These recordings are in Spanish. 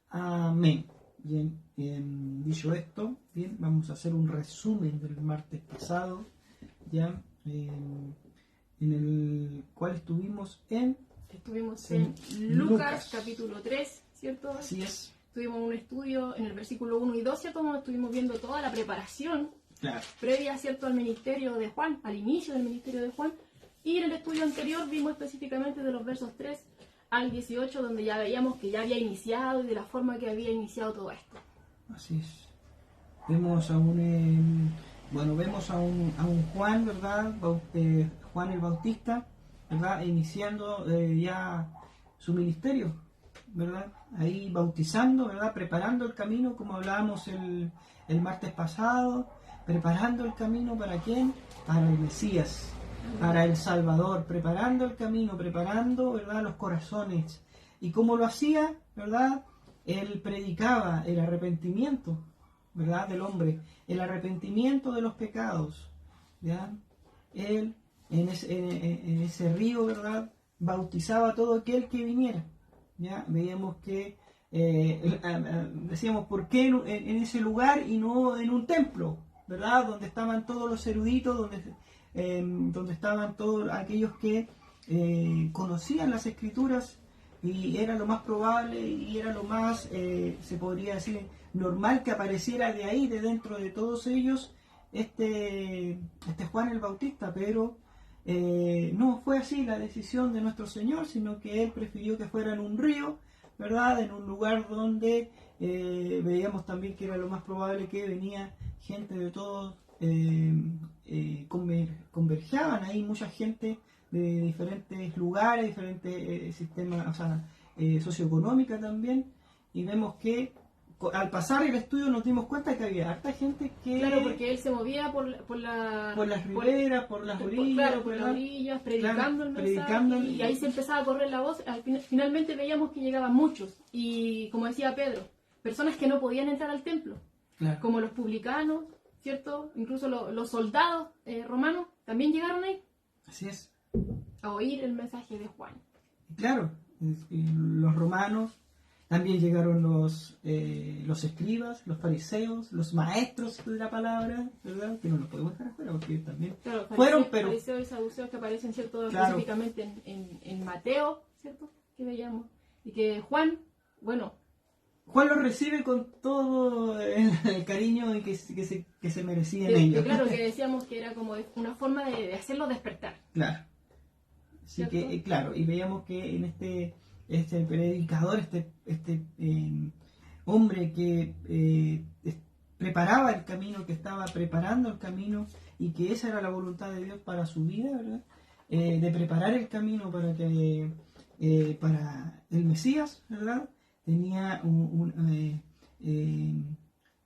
Amén. Bien, dicho esto, bien, vamos a hacer un resumen del martes pasado, ya, en el cual estuvimos en Lucas capítulo 3, ¿cierto? Así es. Tuvimos un estudio en el versículo 1 y 2, ¿cierto? Donde estuvimos viendo toda la preparación Claro. previa, ¿cierto?, al ministerio de Juan, al inicio del ministerio de Juan. Y en el estudio anterior vimos específicamente de los versos 3 al 18, donde ya veíamos que ya había iniciado y de la forma que había iniciado todo esto. Así es. Vemos a un Juan, ¿verdad? Juan el Bautista, ¿verdad? Iniciando ya su ministerio, ¿verdad? Ahí bautizando, ¿verdad? Preparando el camino, como hablábamos el martes pasado, preparando el camino ¿para quién? Para el Mesías, para el Salvador, preparando el camino, preparando, ¿verdad?, los corazones. ¿Y cómo lo hacía? ¿Verdad? Él predicaba el arrepentimiento, ¿verdad?, del hombre, el arrepentimiento de los pecados, ¿ya? Él en ese río, ¿verdad?, bautizaba a todo aquel que viniera, ¿ya? Veíamos que decíamos, ¿por qué en ese lugar y no en un templo, ¿verdad?, donde estaban todos los eruditos, donde estaban todos aquellos que conocían las escrituras, y era lo más probable y era lo más, se podría decir, normal que apareciera de ahí, de dentro de todos ellos, este Juan el Bautista. Pero no fue así la decisión de nuestro Señor, sino que Él prefirió que fuera en un río, ¿verdad?, en un lugar donde veíamos también que era lo más probable que venía gente de todos, convergeaban ahí mucha gente de diferentes lugares, diferentes sistemas, o sea, socioeconómica también, y vemos que al pasar el estudio nos dimos cuenta que había harta gente que... Claro, porque él se movía por las riberas, por las orillas, claro, por las orillas, predicando el mensaje, y ahí se empezaba a correr la voz. Finalmente veíamos que llegaban muchos, y como decía Pedro, personas que no podían entrar al templo, claro, como los publicanos, ¿cierto? Incluso los soldados romanos también llegaron ahí. Así es. A oír el mensaje de Juan. Claro, los romanos, también llegaron los escribas, los fariseos, los maestros de la palabra, ¿verdad? Que no los podemos dejar afuera porque también fueron, pero... Fariseos y saduceos que aparecen, ¿cierto? Claro. Específicamente en Mateo, ¿cierto? Que veíamos. Y que Juan, bueno... Juan los recibe con todo el cariño y que se merecían ellos. Claro, que decíamos que era como una forma de hacerlo despertar. Claro. Así que, claro, y veíamos que en este predicador, hombre que preparaba el camino, que estaba preparando el camino, y que esa era la voluntad de Dios para su vida, ¿verdad? De preparar el camino para el Mesías, ¿verdad? Tenía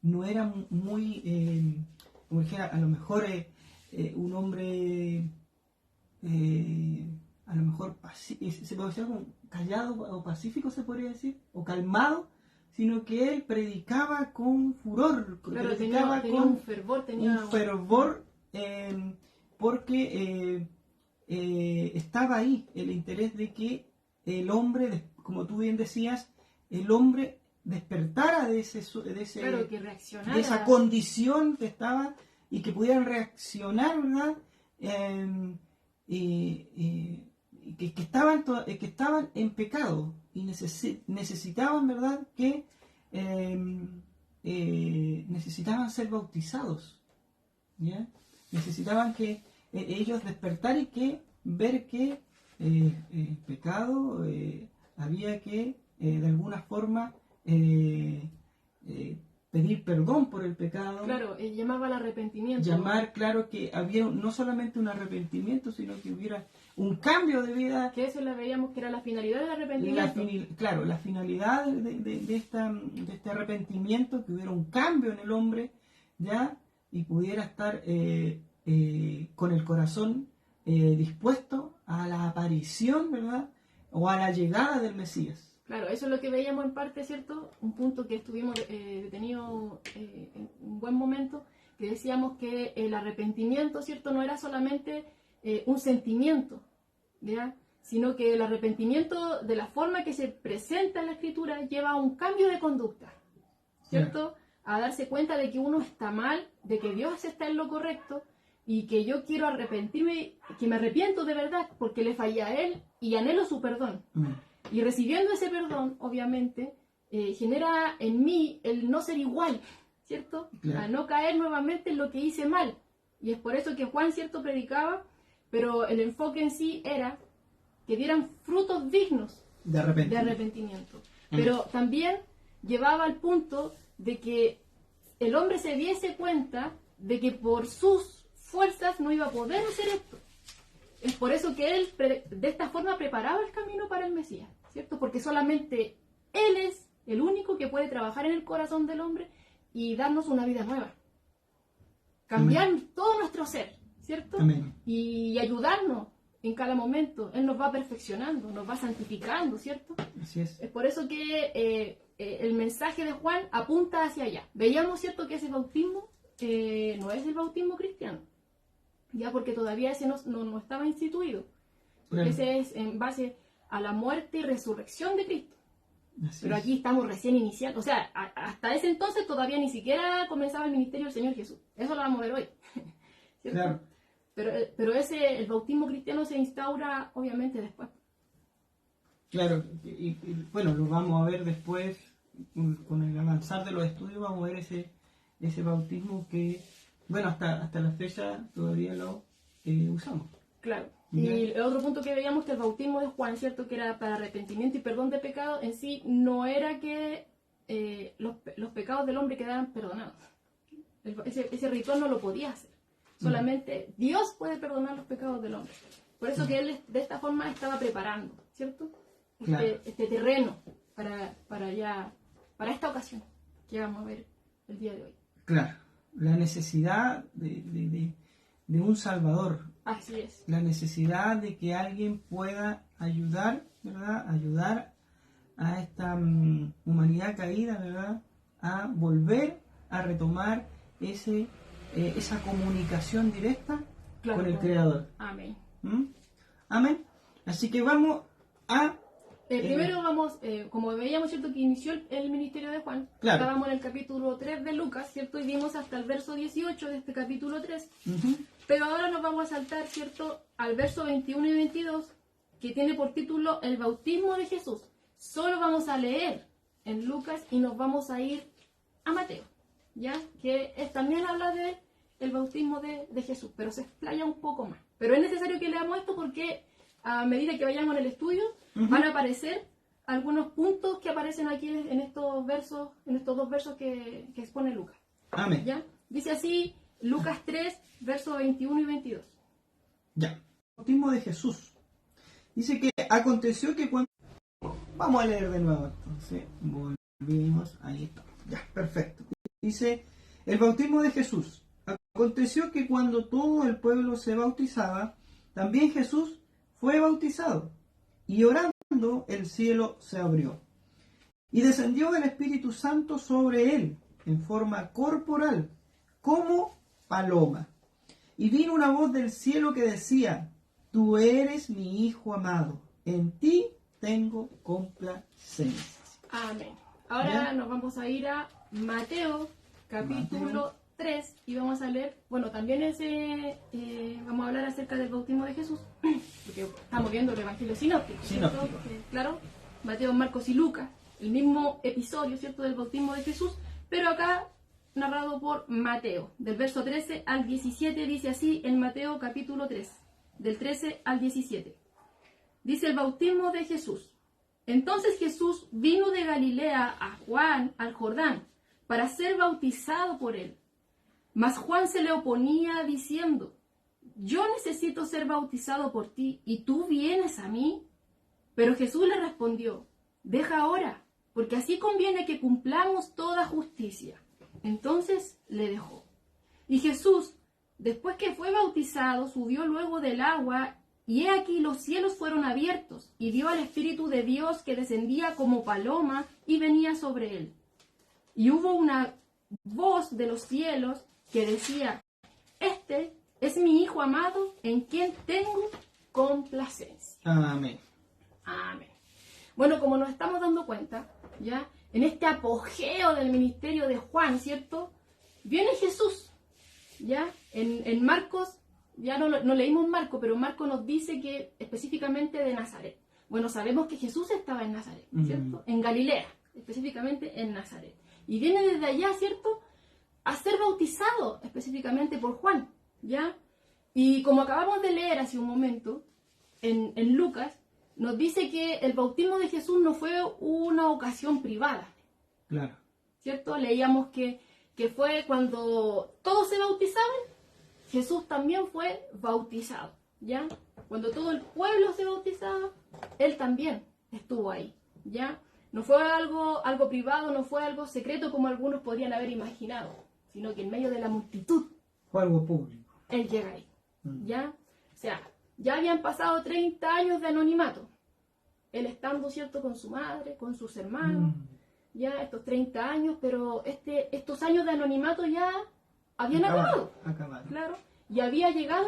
no era muy, como dijera, a lo mejor un hombre... a lo mejor se puede decir como callado o pacífico, se podría decir, o calmado, sino que él predicaba con furor, claro, predicaba tenía con un fervor, porque estaba ahí el interés de que el hombre, como tú bien decías, el hombre despertara claro, que reaccionara, de esa condición que estaba, y que pudieran reaccionar, ¿verdad? Que estaban en pecado y necesitaban, ¿verdad?, que necesitaban ser bautizados, ¿ya? Necesitaban que ellos despertar y que ver que pecado había que de alguna forma pedir perdón por el pecado. Claro, él llamaba al arrepentimiento. Claro, que había no solamente un arrepentimiento, sino que hubiera un cambio de vida. Que eso la veíamos que era la finalidad del arrepentimiento. Claro, la finalidad de este arrepentimiento, que hubiera un cambio en el hombre, ¿ya? Y pudiera estar con el corazón dispuesto a la aparición, ¿verdad?, o a la llegada del Mesías. Claro, eso es lo que veíamos en parte, ¿cierto? Un punto que estuvimos detenidos en un buen momento, que decíamos que el arrepentimiento, ¿cierto?, no era solamente un sentimiento, ¿ya?, sino que el arrepentimiento de la forma que se presenta en la Escritura lleva a un cambio de conducta, ¿cierto? A darse cuenta de que uno está mal, de que Dios está en lo correcto y que yo quiero arrepentirme, que me arrepiento de verdad porque le fallé a Él y anhelo su perdón. Y recibiendo ese perdón, obviamente, genera en mí el no ser igual, ¿cierto? A no caer nuevamente en lo que hice mal. Y es por eso que Juan, ¿cierto?, predicaba, pero el enfoque en sí era que dieran frutos dignos de arrepentimiento. Pero también llevaba al punto de que el hombre se diese cuenta de que por sus fuerzas no iba a poder hacer esto. Es por eso que él de esta forma preparaba el camino para el Mesías, ¿cierto? Porque solamente Él es el único que puede trabajar en el corazón del hombre y darnos una vida nueva. Cambiar todo nuestro ser, ¿cierto? Amén. Y ayudarnos en cada momento. Él nos va perfeccionando, nos va santificando, ¿cierto? Así es. Es por eso que el mensaje de Juan apunta hacia allá. Veíamos, ¿cierto?, que ese bautismo no es el bautismo cristiano, ya porque todavía ese no estaba instituido. Claro. Ese es en base a la muerte y resurrección de Cristo. Así Pero es. aquí estamos recién iniciando. O sea, hasta ese entonces todavía ni siquiera comenzaba el ministerio del Señor Jesús. Eso lo vamos a ver hoy. ¿Cierto? Claro. Pero el bautismo cristiano se instaura obviamente después. Claro, y bueno, lo vamos a ver después, con el avanzar de los estudios, vamos a ver ese bautismo que, bueno, hasta la fecha todavía lo usamos. Claro. Ya. Y el otro punto que veíamos, que el bautismo de Juan, ¿cierto?, que era para arrepentimiento y perdón de pecado, en sí no era que los pecados del hombre quedaran perdonados. Ese ritual no lo podía hacer. Solamente Dios puede perdonar los pecados del hombre. Por eso que él de esta forma estaba preparando, ¿cierto?, Claro. este terreno para esta ocasión que vamos a ver el día de hoy. Claro, la necesidad de un Salvador, Así es. la necesidad de que alguien pueda ayudar, ¿verdad? Ayudar a esta humanidad caída, ¿verdad? A volver a retomar esa comunicación directa con el Creador. Amén. Amén. Así que vamos a... Primero vamos, como veíamos, ¿cierto?, que inició el ministerio de Juan. Claro. Estábamos en el capítulo 3 de Lucas, ¿cierto? Y vimos hasta el verso 18 de este capítulo 3. Pero ahora nos vamos a saltar, ¿cierto?, al verso 21 y 22, que tiene por título El bautismo de Jesús. Solo vamos a leer en Lucas y nos vamos a ir a Mateo, ¿ya? Que también habla de el bautismo de Jesús, pero se explaya un poco más. Pero es necesario que leamos esto porque a medida que vayamos en el estudio, van a aparecer algunos puntos que aparecen aquí en estos dos versos que expone Lucas. Amén. ¿Ya? Dice así Lucas 3, versos 21 y 22. Ya. El bautismo de Jesús. Dice que aconteció que cuando... Vamos a leer de nuevo entonces. Volvimos. Ahí está. Ya, perfecto. Dice, el bautismo de Jesús. Aconteció que cuando todo el pueblo se bautizaba, también Jesús fue bautizado. Y orando, el cielo se abrió. Y descendió el Espíritu Santo sobre él, en forma corporal, como paloma. Y vino una voz del cielo que decía, tú eres mi Hijo amado, en ti tengo complacencia. Amén. Ahora nos vamos a ir a Mateo, capítulo 3, y vamos a leer, bueno, también vamos a hablar acerca del bautismo de Jesús, porque estamos viendo el Evangelio sinóptico, ¿cierto? Claro, Mateo, Marcos y Lucas, el mismo episodio, ¿cierto?, del bautismo de Jesús, pero acá narrado por Mateo, del verso 13 al 17, dice así en Mateo capítulo 3, del 13 al 17. Dice el bautismo de Jesús. Entonces Jesús vino de Galilea a Juan al Jordán para ser bautizado por él. Mas Juan se le oponía diciendo, yo necesito ser bautizado por ti y tú vienes a mí. Pero Jesús le respondió, deja ahora, porque así conviene que cumplamos toda justicia. Entonces le dejó. Y Jesús, después que fue bautizado, subió luego del agua, y he aquí los cielos fueron abiertos, y vio al Espíritu de Dios que descendía como paloma y venía sobre él. Y hubo una voz de los cielos que decía, este es mi Hijo amado, en quien tengo complacencia. Amén. Amén. Bueno, como nos estamos dando cuenta, ya, en este apogeo del ministerio de Juan, ¿cierto? Viene Jesús, ya, en Marcos, ya no leímos Marcos, pero Marcos nos dice que específicamente de Nazaret. Bueno, sabemos que Jesús estaba en Nazaret, ¿cierto? En Galilea, específicamente en Nazaret. Y viene desde allá, ¿cierto? A ser bautizado específicamente por Juan, ¿ya? Y como acabamos de leer hace un momento, en Lucas, nos dice que el bautismo de Jesús no fue una ocasión privada. Claro. ¿Cierto? Leíamos que fue cuando todos se bautizaban, Jesús también fue bautizado, ¿ya? Cuando todo el pueblo se bautizaba, Él también estuvo ahí, ¿ya? No fue algo privado, no fue algo secreto como algunos podrían haber imaginado, sino que en medio de la multitud, Fue algo público. Él llega ahí, ¿ya? O sea, ya habían pasado 30 años de anonimato, Él estando, ¿cierto?, con su madre, con sus hermanos, ya estos 30 años, pero estos años de anonimato ya habían acabado. Claro, y había llegado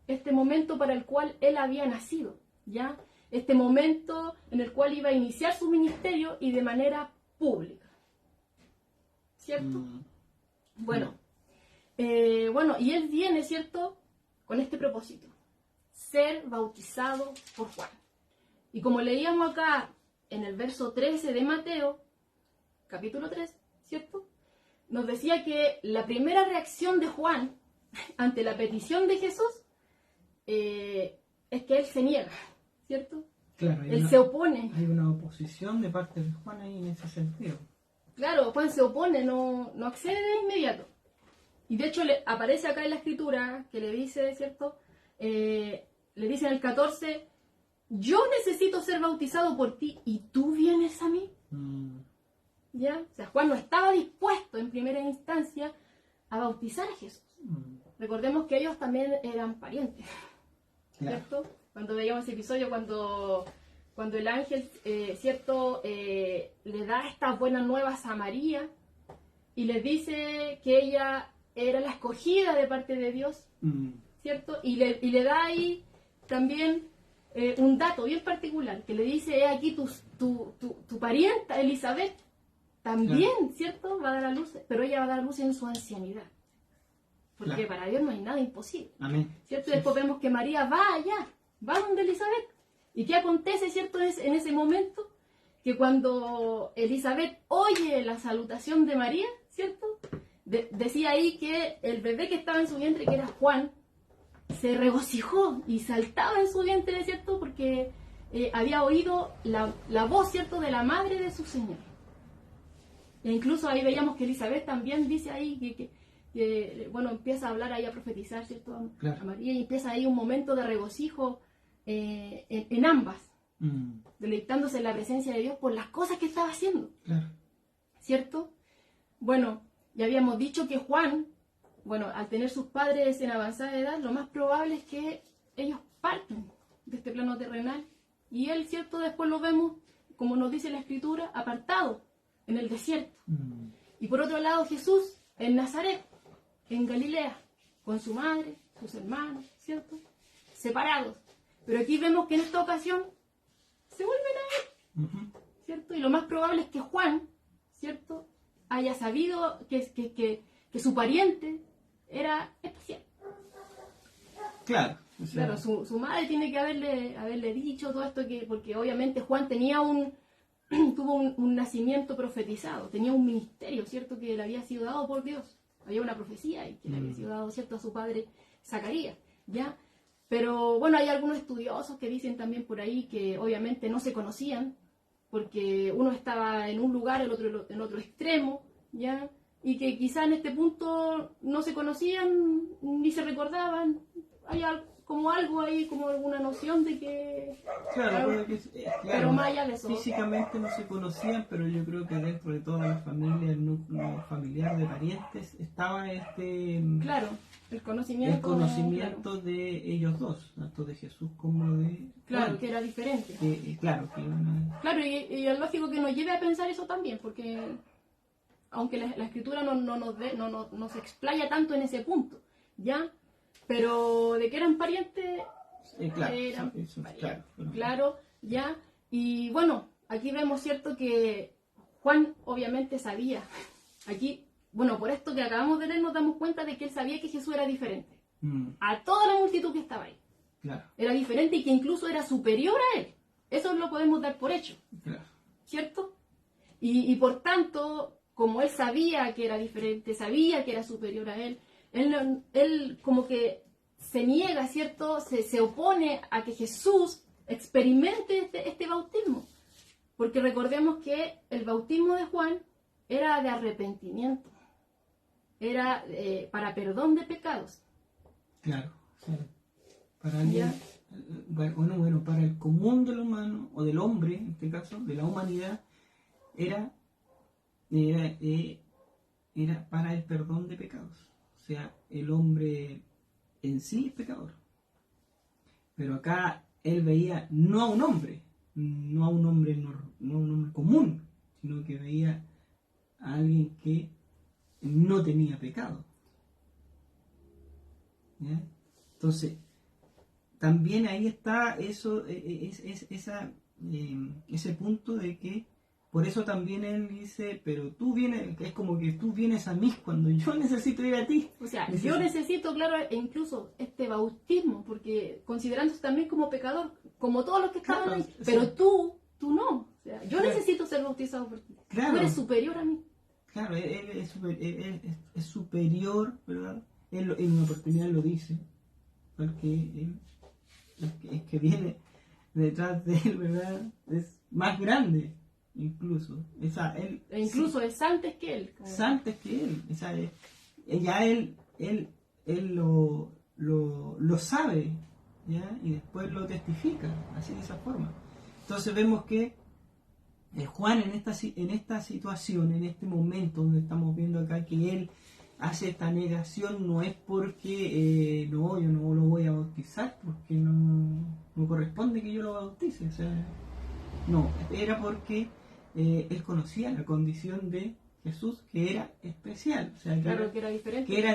este momento para el cual Él había nacido, ¿ya? Este momento en el cual iba a iniciar su ministerio y de manera pública, ¿cierto? Bueno, y Él viene, ¿cierto?, con este propósito, ser bautizado por Juan. Y como leíamos acá en el verso 13 de Mateo, capítulo 3, ¿cierto?, nos decía que la primera reacción de Juan ante la petición de Jesús es que Él se niega, ¿cierto? Claro, Él se opone. Hay una oposición de parte de Juan ahí en ese sentido. Claro, Juan se opone, no accede de inmediato. Y de hecho aparece acá en la escritura que le dice, ¿cierto? Le dice en el 14, yo necesito ser bautizado por ti y tú vienes a mí. ¿Ya? O sea, Juan no estaba dispuesto en primera instancia a bautizar a Jesús. Recordemos que ellos también eran parientes, ¿cierto? Claro. Cuando veíamos ese episodio, cuando el ángel, ¿cierto?, le da estas buenas nuevas a María y le dice que ella era la escogida de parte de Dios, ¿cierto? Y le da ahí también un dato bien particular, que le dice, aquí tu parienta Elizabeth también, claro, ¿cierto?, va a dar a luz, pero ella va a dar a luz en su ancianidad. Porque claro, para Dios no hay nada imposible. Amén. ¿Cierto? Sí. Después vemos que María va allá, va donde Elizabeth. ¿Y qué acontece, cierto, en ese momento? Que cuando Elizabeth oye la salutación de María, ¿cierto? Decía ahí que el bebé que estaba en su vientre, que era Juan, se regocijó y saltaba en su vientre, ¿cierto? Porque había oído la voz, ¿cierto?, de la madre de su Señor. E incluso ahí veíamos que Elizabeth también dice ahí que bueno, empieza a hablar ahí, a profetizar, ¿cierto?, claro, a María, y empieza ahí un momento de regocijo en ambas, deleitándose en la presencia de Dios por las cosas que estaba haciendo, claro, ¿cierto? Bueno, ya habíamos dicho que Juan, bueno, al tener sus padres en avanzada edad, lo más probable es que ellos parten de este plano terrenal, y él, ¿cierto?, después lo vemos, como nos dice la Escritura, apartado en el desierto. Y por otro lado, Jesús en Nazaret, en Galilea, con su madre, sus hermanos, ¿cierto?, separados. Pero aquí vemos que en esta ocasión se vuelven a ver, ¿cierto? Y lo más probable es que Juan, ¿cierto?, haya sabido que su pariente era especial. Claro. O sea, claro, su madre tiene que haberle dicho todo esto, porque obviamente Juan tuvo un nacimiento profetizado, tenía un ministerio, ¿cierto?, que le había sido dado por Dios. Había una profecía y que le había sido dado, ¿cierto?, a su padre Zacarías, ¿ya? Pero bueno, hay algunos estudiosos que dicen también por ahí que obviamente no se conocían, porque uno estaba en un lugar, el otro en otro extremo, ¿ya? Y que quizá en este punto no se conocían ni se recordaban. Hay algo ahí, como alguna noción de que... Claro, claro, pero más allá de eso... Físicamente no se conocían, pero yo creo que dentro de toda la familia, el núcleo familiar de parientes, estaba Claro, el conocimiento claro, de ellos dos, tanto de Jesús como de... Claro, Juan, que era diferente. Claro, que iban a... Claro, y es lógico que nos lleve a pensar eso también, porque aunque la Escritura no nos explaya tanto en ese punto, ¿ya? Pero de que eran parientes, Claro, Era eso, María. claro. Claro, ya. Y bueno, aquí vemos, ¿cierto?, que Juan obviamente sabía. Aquí, bueno, por esto que acabamos de leer nos damos cuenta de que él sabía que Jesús era diferente a toda la multitud que estaba ahí. Claro, Era diferente y que incluso era superior a él. Eso lo podemos dar por hecho, claro. ¿cierto? Y por tanto, como él sabía que era diferente, sabía que era superior a él como que se niega, ¿cierto? Se opone a que Jesús experimente este bautismo. Porque recordemos que el bautismo de Juan era de arrepentimiento, era para perdón de pecados. Claro, sí. Para alguien, bueno, para el común del humano, o del hombre, en este caso, de la humanidad, era para el perdón de pecados. O sea, el hombre en sí es pecador. Pero acá él veía no a un hombre, no a un hombre, no a un hombre común, sino que veía a alguien que no tenía pecado. ¿Ya? Entonces, también ahí está eso, ese punto de que, por eso también él dice, pero tú vienes, es como que tú vienes a mí cuando yo necesito ir a ti. O sea, yo necesito, claro, incluso este bautismo, porque considerándose también como pecador, como todos los que estaban Claro, ahí, pero tú no. O sea, yo claro, necesito ser bautizado por ti. claro, Tú eres superior a mí. Claro, él es superior, ¿verdad? Él en una oportunidad lo dice, porque el que viene detrás de él, ¿verdad? Es más grande, incluso. Incluso es antes que él. Es antes que él. Ya él lo sabe, ¿ya? Y después lo testifica, así de esa forma. Entonces vemos que Juan en esta situación, en este momento donde estamos viendo acá que él hace esta negación, no es porque no, yo no lo voy a bautizar porque no corresponde que yo lo bautice, o sea, no, era porque él conocía la condición de Jesús, que era especial, o sea, que era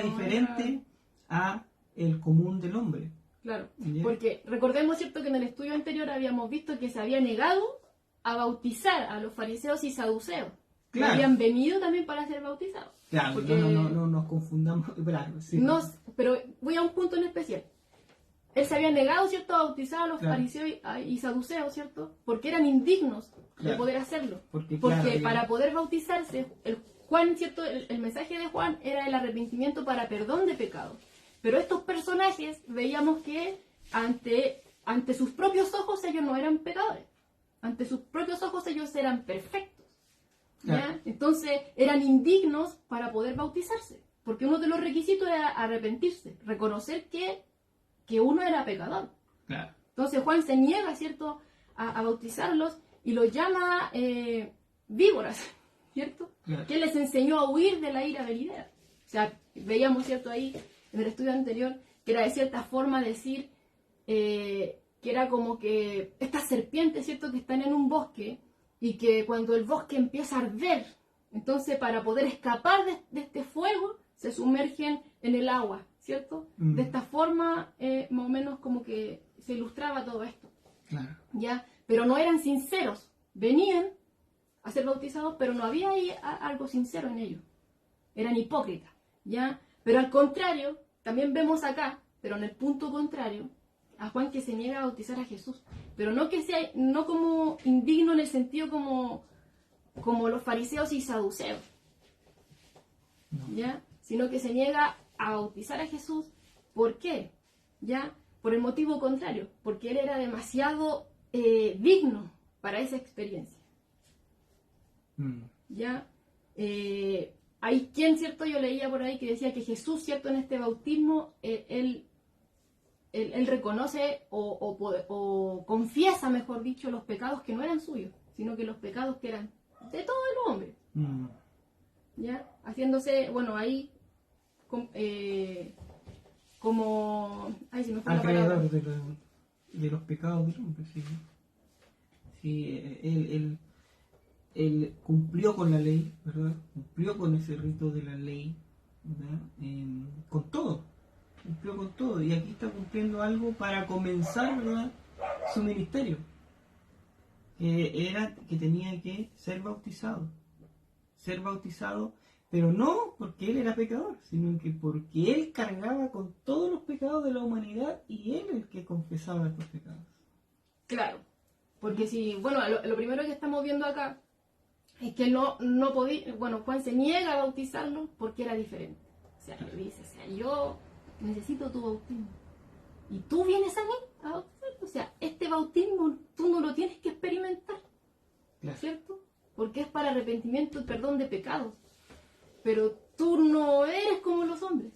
diferente a el común del hombre. Claro, ¿Ya? porque recordemos, ¿cierto?, que en el estudio anterior habíamos visto que se había negado a bautizar a los fariseos y saduceos. Claro. Habían venido también para ser bautizados. Claro, porque no nos confundamos. Claro, sí. Pero voy a un punto en especial. Él se había negado, ¿cierto?, a bautizar a los fariseos y saduceos, ¿cierto? Porque eran indignos de poder hacerlo. Porque para poder bautizarse, Juan, ¿cierto?, el mensaje de Juan era el arrepentimiento para perdón de pecados. Pero estos personajes veíamos que ante sus propios ojos ellos no eran pecadores. Ante sus propios ojos ellos eran perfectos. ¿Ya? Claro. Entonces eran indignos para poder bautizarse. Porque uno de los requisitos era arrepentirse, reconocer que uno era pecador. Claro. Entonces Juan se niega, ¿cierto?, a bautizarlos y los llama víboras, ¿cierto? Claro. Que les enseñó a huir de la ira venidera. O sea, veíamos, ¿cierto?, ahí en el estudio anterior, que era de cierta forma decir que era como que estas serpientes, ¿cierto?, que están en un bosque y que cuando el bosque empieza a arder, entonces para poder escapar de este fuego se sumergen en el agua, ¿cierto? De esta forma, más o menos como que se ilustraba todo esto. Claro. ¿Ya? Pero no eran sinceros. Venían a ser bautizados, pero no había ahí algo sincero en ellos. Eran hipócritas, ¿ya? Pero al contrario, también vemos acá, pero en el punto contrario, a Juan que se niega a bautizar a Jesús. Pero no como indigno en el sentido como los fariseos y saduceos, ¿ya? Sino que se niega a bautizar a Jesús. ¿Por qué? ¿Ya? Por el motivo contrario, porque él era demasiado digno para esa experiencia. ¿Ya? Hay quien, ¿cierto? Yo leía por ahí que decía que Jesús, ¿cierto?, en este bautismo, él reconoce o confiesa, mejor dicho, los pecados que no eran suyos, sino que los pecados que eran de todo el hombre. ¿Ya? Haciéndose, bueno, ahí como... Ay, se me fue la palabra. Alrededor de los pecados del hombre, sí. Sí, él cumplió con la ley, ¿verdad? Cumplió con ese rito de la ley, ¿verdad? Con todo. cumplió con todo, y aquí está cumpliendo algo para comenzar, ¿verdad?, su ministerio, que era que tenía que ser bautizado, pero no porque él era pecador, sino que porque él cargaba con todos los pecados de la humanidad y él el que confesaba estos pecados. Claro, porque si, bueno, lo primero que estamos viendo acá es que no podía, bueno, Juan se niega a bautizarlo porque era diferente. O sea, le dice, o sea, yo necesito tu bautismo. Y tú vienes a mí a bautizarlo. O sea, este bautismo tú no lo tienes que experimentar, Claro. ¿cierto? Porque es para arrepentimiento y perdón de pecados. Pero tú no eres como los hombres,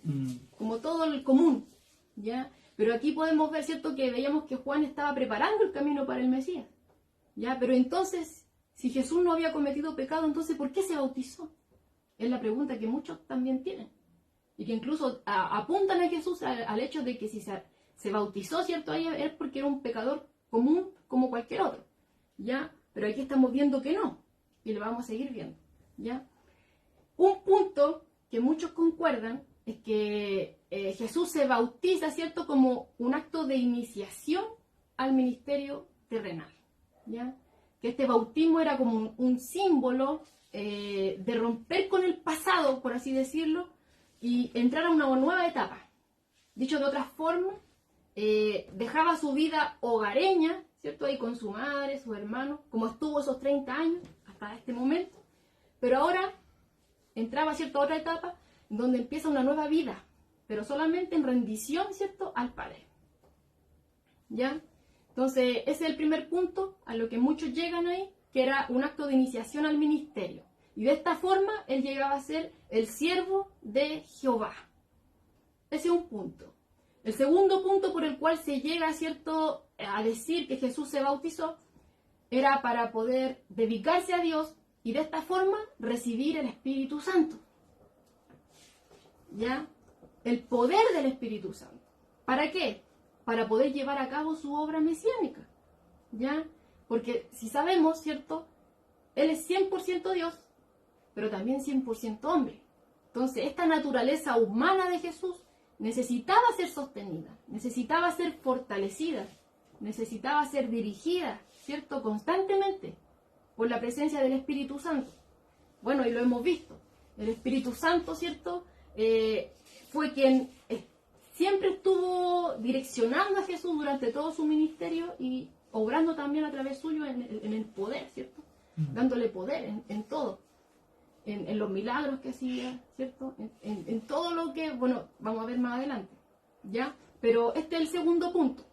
como todo el común, ¿ya? Pero aquí podemos ver, ¿cierto?, que veíamos que Juan estaba preparando el camino para el Mesías, ¿ya? Pero entonces, si Jesús no había cometido pecado, entonces ¿por qué se bautizó? Es la pregunta que muchos también tienen. Y que incluso apuntan a Jesús al hecho de que si se bautizó, ¿cierto?, ahí es porque era un pecador común como cualquier otro, ¿ya? Pero aquí estamos viendo que no, y lo vamos a seguir viendo, ¿ya? Un punto que muchos concuerdan es que Jesús se bautiza, ¿cierto?, como un acto de iniciación al ministerio terrenal, ¿ya? Que este bautismo era como un símbolo de romper con el pasado, por así decirlo, y entrar a una nueva etapa. Dicho de otra forma, dejaba su vida hogareña, ¿cierto?, ahí con su madre, sus hermanos, como estuvo esos 30 años hasta este momento, pero ahora entraba, ¿cierto?, a otra etapa donde empieza una nueva vida, pero solamente en rendición, ¿cierto?, al Padre. ¿Ya? Entonces, ese es el primer punto a lo que muchos llegan ahí, que era un acto de iniciación al ministerio. Y de esta forma, él llegaba a ser el siervo de Jehová. Ese es un punto. El segundo punto por el cual se llega, ¿cierto?, a decir que Jesús se bautizó, era para poder dedicarse a Dios y de esta forma recibir el Espíritu Santo. ¿Ya? El poder del Espíritu Santo. ¿Para qué? Para poder llevar a cabo su obra mesiánica. ¿Ya? Porque si sabemos, ¿cierto?, Él es 100% Dios, pero también 100% hombre. Entonces, esta naturaleza humana de Jesús necesitaba ser sostenida, necesitaba ser fortalecida, necesitaba ser dirigida, ¿cierto?, constantemente por la presencia del Espíritu Santo. Bueno, y lo hemos visto. El Espíritu Santo, ¿cierto?, fue quien siempre estuvo direccionando a Jesús durante todo su ministerio y obrando también a través suyo en el poder, ¿cierto? Dándole poder en todo. En los milagros que hacía, ¿cierto? En todo lo que, bueno, vamos a ver más adelante, ¿ya? Pero este es el segundo punto.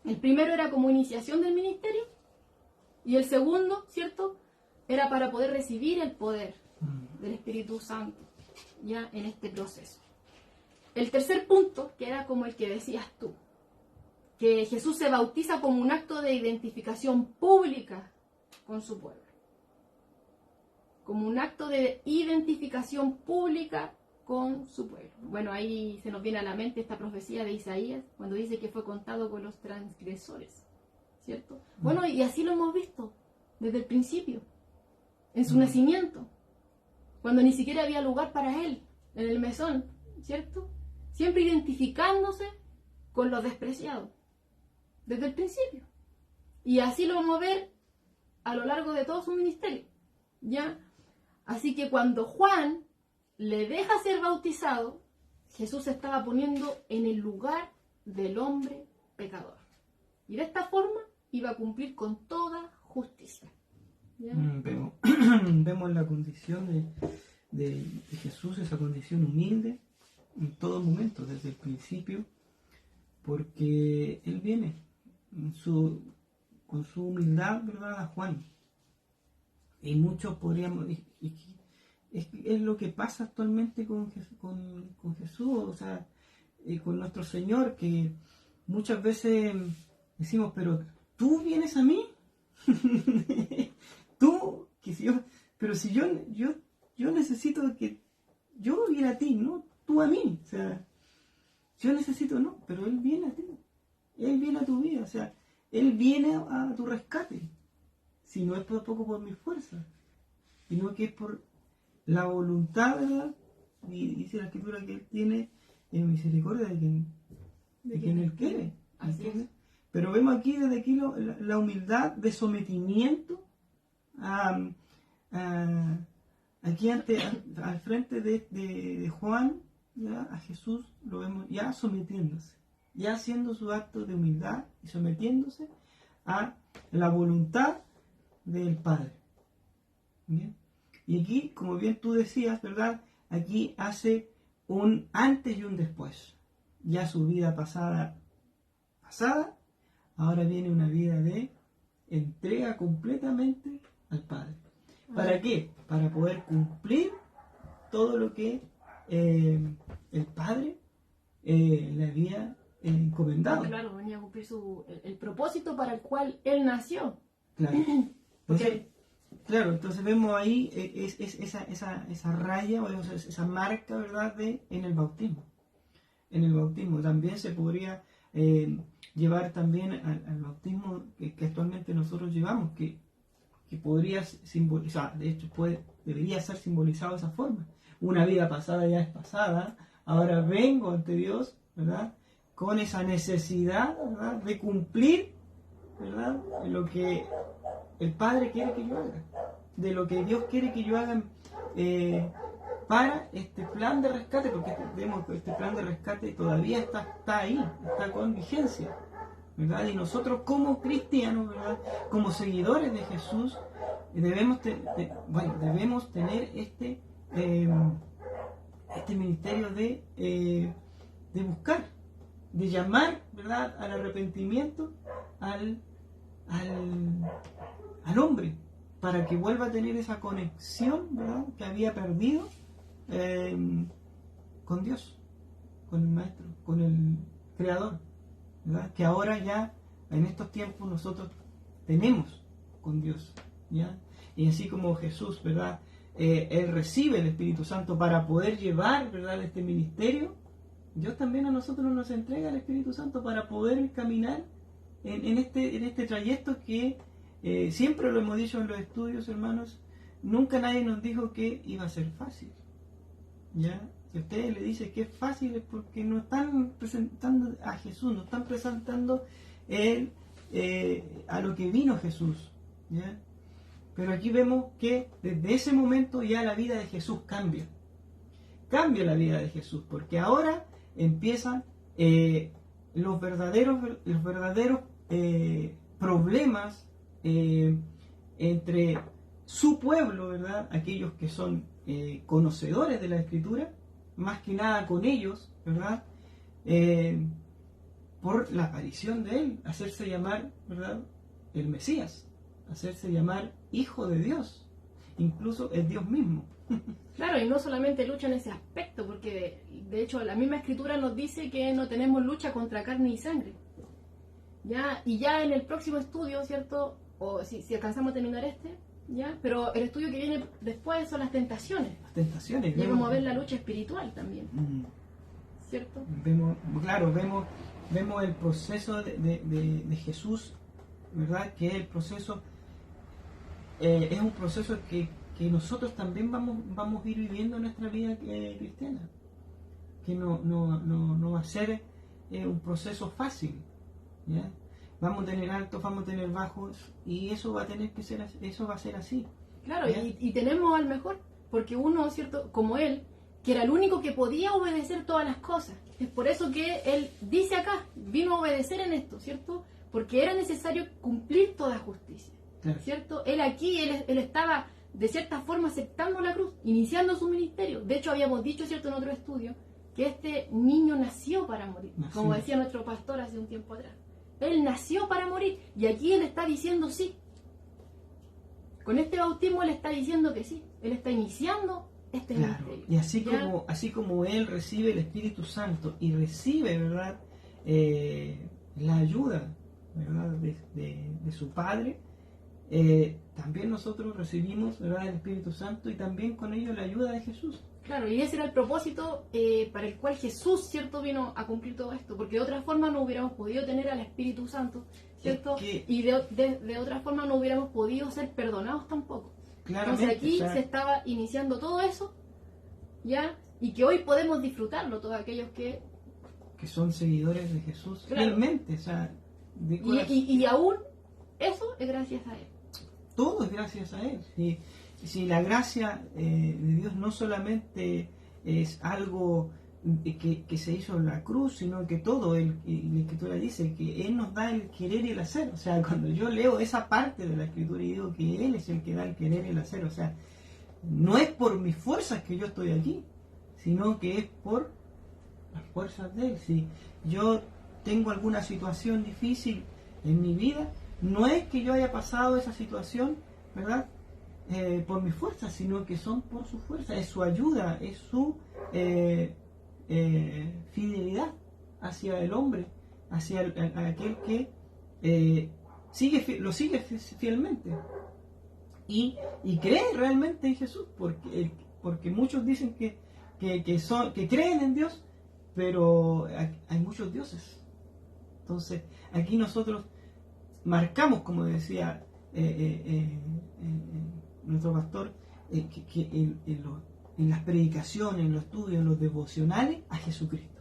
El primero era como iniciación del ministerio y el segundo, ¿cierto?, era para poder recibir el poder del Espíritu Santo, ya en este proceso. El tercer punto, que era como el que decías tú, que Jesús se bautiza como un acto de identificación pública con su pueblo. Como un acto de identificación pública con su pueblo. Bueno, ahí se nos viene a la mente esta profecía de Isaías, cuando dice que fue contado con los transgresores, ¿cierto? Bueno, y así lo hemos visto desde el principio, en su nacimiento, cuando ni siquiera había lugar para él, en el mesón, ¿cierto? Siempre identificándose con los despreciados, desde el principio. Y así lo vamos a ver a lo largo de todo su ministerio, ¿ya? Así que cuando Juan le deja ser bautizado, Jesús se estaba poniendo en el lugar del hombre pecador. Y de esta forma iba a cumplir con toda justicia. ¿Ya? Vemos la condición de Jesús, esa condición humilde en todo momento, desde el principio, porque Él viene con su humildad, ¿verdad?, a Juan. Y muchos podríamos... Es lo que pasa actualmente con Jesús, o sea, con nuestro Señor, que muchas veces decimos, pero tú vienes a mí, tú, pero si yo necesito que yo viera a ti, no tú a mí, o sea, yo necesito, no, pero Él viene a ti, Él viene a tu vida, o sea, Él viene a tu rescate, si no es tampoco por mi fuerza, sino que es por la voluntad, ¿verdad? Y dice la Escritura que Él tiene misericordia de quien Él quiere. ¿Entiendes? Pero vemos aquí desde aquí la humildad de sometimiento aquí al frente de Juan, ¿ya? A Jesús lo vemos ya sometiéndose, ya haciendo su acto de humildad y sometiéndose a la voluntad del Padre. ¿Bien? Y aquí, como bien tú decías, ¿verdad? Aquí hace un antes y un después. Ya su vida pasada, ahora viene una vida de entrega completamente al Padre. ¿Para qué? Para poder cumplir todo lo que el Padre le había encomendado. Claro, venía a cumplir el propósito para el cual Él nació. Claro. Entonces vemos ahí esa raya o esa marca, ¿verdad? En el bautismo. En el bautismo también se podría llevar también al bautismo que actualmente nosotros llevamos, que podría simbolizar, de hecho debería ser simbolizado de esa forma. Una vida pasada ya es pasada, ahora vengo ante Dios, ¿verdad? Con esa necesidad, ¿verdad? De cumplir, ¿verdad? Lo que el Padre quiere que yo haga, de lo que Dios quiere que yo haga para este plan de rescate, porque vemos que este plan de rescate todavía está ahí, está con vigencia, ¿verdad? Y nosotros como cristianos, ¿verdad? Como seguidores de Jesús, debemos tener este ministerio de buscar, de llamar, ¿verdad? Al arrepentimiento al hombre, para que vuelva a tener esa conexión, ¿verdad? Que había perdido con Dios, con el Maestro, con el Creador, ¿verdad? Que ahora ya en estos tiempos nosotros tenemos con Dios, ¿ya? Y así como Jesús, ¿verdad? Él recibe el Espíritu Santo para poder llevar, ¿verdad? Este ministerio. Dios también a nosotros nos entrega el Espíritu Santo para poder caminar en este trayecto que siempre lo hemos dicho en los estudios, hermanos. Nunca nadie nos dijo que iba a ser fácil, ¿ya? Si a ustedes le dicen que es fácil es porque no están presentando a Jesús, no están presentando a lo que vino Jesús, ¿ya? Pero aquí vemos que desde ese momento ya la vida de Jesús cambia la vida de Jesús, porque ahora empiezan los verdaderos problemas entre su pueblo, ¿verdad? Aquellos que son conocedores de la Escritura, más que nada con ellos, ¿verdad? Por la aparición de Él, hacerse llamar, ¿verdad? El Mesías, hacerse llamar Hijo de Dios, incluso el Dios mismo. Claro, y no solamente lucha en ese aspecto, porque de hecho la misma Escritura nos dice que no tenemos lucha contra carne y sangre. ¿Ya? Y ya en el próximo estudio, ¿cierto? O si alcanzamos a terminar ¿ya? Pero el estudio que viene después son las tentaciones. Las tentaciones. Y vamos a ver la lucha espiritual también. ¿Cierto? Vemos el proceso de Jesús, ¿verdad? Que el proceso es un proceso que nosotros también vamos a ir viviendo en nuestra vida cristiana. Que no va a ser un proceso fácil, ¿ya? Vamos a tener altos, vamos a tener bajos, y eso va a ser así. Claro, y tenemos al mejor, porque uno, ¿cierto? Como Él, que era el único que podía obedecer todas las cosas. Es por eso que Él dice acá, vino a obedecer en esto, ¿cierto? Porque era necesario cumplir toda justicia, claro. ¿Cierto? Él aquí, él estaba de cierta forma aceptando la cruz, iniciando su ministerio. De hecho, habíamos dicho, ¿cierto? En otro estudio, que este niño nació para morir, como decía nuestro pastor hace un tiempo atrás. Él nació para morir, y aquí Él está diciendo sí. Con este bautismo Él está diciendo que sí. Él está iniciando este ministerio. Y así como Él recibe el Espíritu Santo y recibe, ¿verdad? La ayuda, ¿verdad? de su Padre, también nosotros recibimos, ¿verdad? El Espíritu Santo, y también con ello la ayuda de Jesús. Claro, y ese era el propósito para el cual Jesús, ¿cierto?, vino a cumplir todo esto, porque de otra forma no hubiéramos podido tener al Espíritu Santo, ¿cierto? Y de otra forma no hubiéramos podido ser perdonados tampoco. Entonces aquí se estaba iniciando todo eso, ¿ya? y que hoy podemos disfrutarlo todos aquellos que son seguidores de Jesús, claro, realmente, o sea, de corazón. Y aún eso es gracias a Él. Todo es gracias a Él. Si la gracia de Dios no solamente es algo que se hizo en la cruz, sino que todo, y la Escritura dice que Él nos da el querer y el hacer. O sea, cuando yo leo esa parte de la Escritura y digo que Él es el que da el querer y el hacer, o sea, no es por mis fuerzas que yo estoy aquí, sino que es por las fuerzas de Él. Si yo tengo alguna situación difícil en mi vida, no es que yo haya pasado esa situación, ¿verdad?, por mis fuerzas, sino que son por su fuerza, es su ayuda, es su fidelidad hacia el hombre, hacia aquel que lo sigue fielmente y cree realmente en Jesús, porque muchos dicen que creen en Dios, pero hay muchos dioses. Entonces aquí nosotros marcamos, como decía nuestro pastor, que en las predicaciones, en los estudios, en los devocionales, a Jesucristo.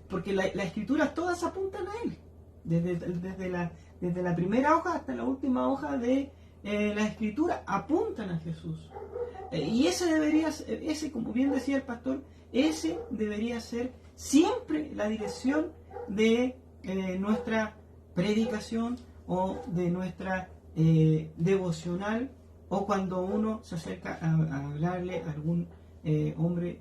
Porque las escrituras todas apuntan a Él. Desde la primera hoja hasta la última hoja de las escrituras apuntan a Jesús. Y ese, como bien decía el pastor, ese debería ser siempre la dirección de nuestra predicación o de nuestra devocional, o cuando uno se acerca a hablarle a algún hombre,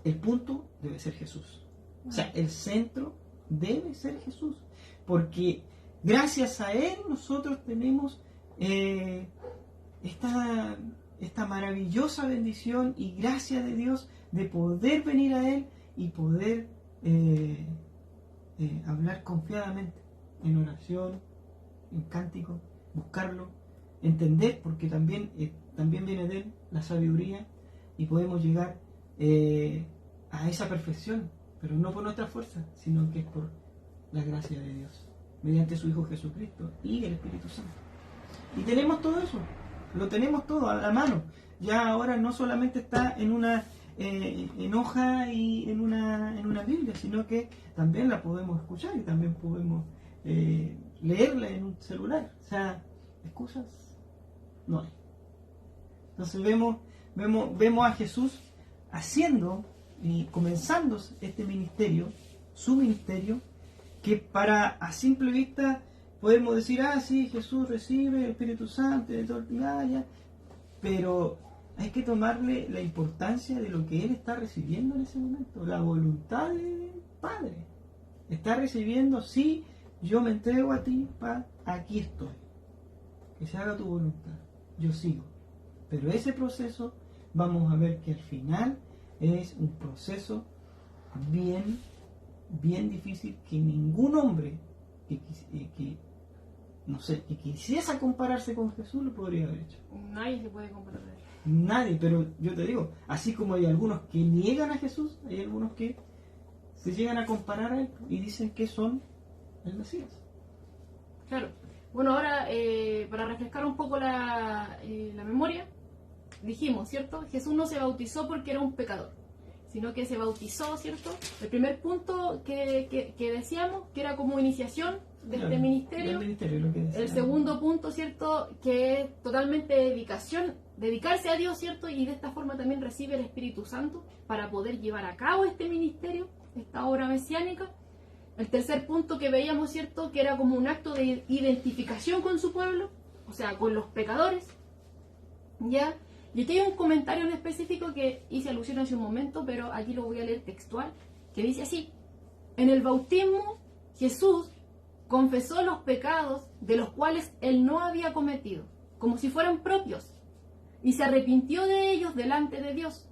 el punto debe ser Jesús. O sea, el centro debe ser Jesús, porque gracias a Él nosotros tenemos esta maravillosa bendición y gracia de Dios de poder venir a Él y poder hablar confiadamente en oración, en cántico, buscarlo, entender, porque también viene de Él la sabiduría y podemos llegar a esa perfección, pero no por nuestra fuerza, sino que es por la gracia de Dios, mediante su Hijo Jesucristo y el Espíritu Santo. Y tenemos todo eso, lo tenemos todo a la mano. Ya ahora no solamente está en una en hoja y en una Biblia, sino que también la podemos escuchar y también podemos leerla en un celular. O sea, excusas no hay. Entonces vemos a Jesús haciendo y comenzando este ministerio, su ministerio, que a simple vista podemos decir, sí, Jesús recibe el Espíritu Santo, de todo, pero hay que tomarle la importancia de lo que Él está recibiendo en ese momento, la voluntad del Padre. Está recibiendo, sí, yo me entrego a ti, aquí estoy. Que se haga tu voluntad, yo sigo. Pero ese proceso, vamos a ver que al final es un proceso bien difícil, que ningún hombre que quisiese compararse con Jesús lo podría haber hecho. Nadie se puede comparar a Él. Nadie, pero yo te digo, así como hay algunos que niegan a Jesús, hay algunos que se llegan a comparar a Él y dicen que son el Mesías. Claro. Bueno, ahora para refrescar un poco la memoria, dijimos, ¿cierto? Jesús no se bautizó porque era un pecador, sino que se bautizó, ¿cierto? El primer punto que decíamos, que era como iniciación de este ministerio. El segundo punto, ¿cierto? Que es totalmente dedicarse a Dios, ¿cierto? Y de esta forma también recibe el Espíritu Santo para poder llevar a cabo este ministerio, esta obra mesiánica. El tercer punto que veíamos, ¿cierto? Que era como un acto de identificación con su pueblo, o sea, con los pecadores, ¿ya? Y aquí hay un comentario en específico que hice alusión hace un momento, pero aquí lo voy a leer textual, que dice así: en el bautismo Jesús confesó los pecados de los cuales él no había cometido, como si fueran propios, y se arrepintió de ellos delante de Dios.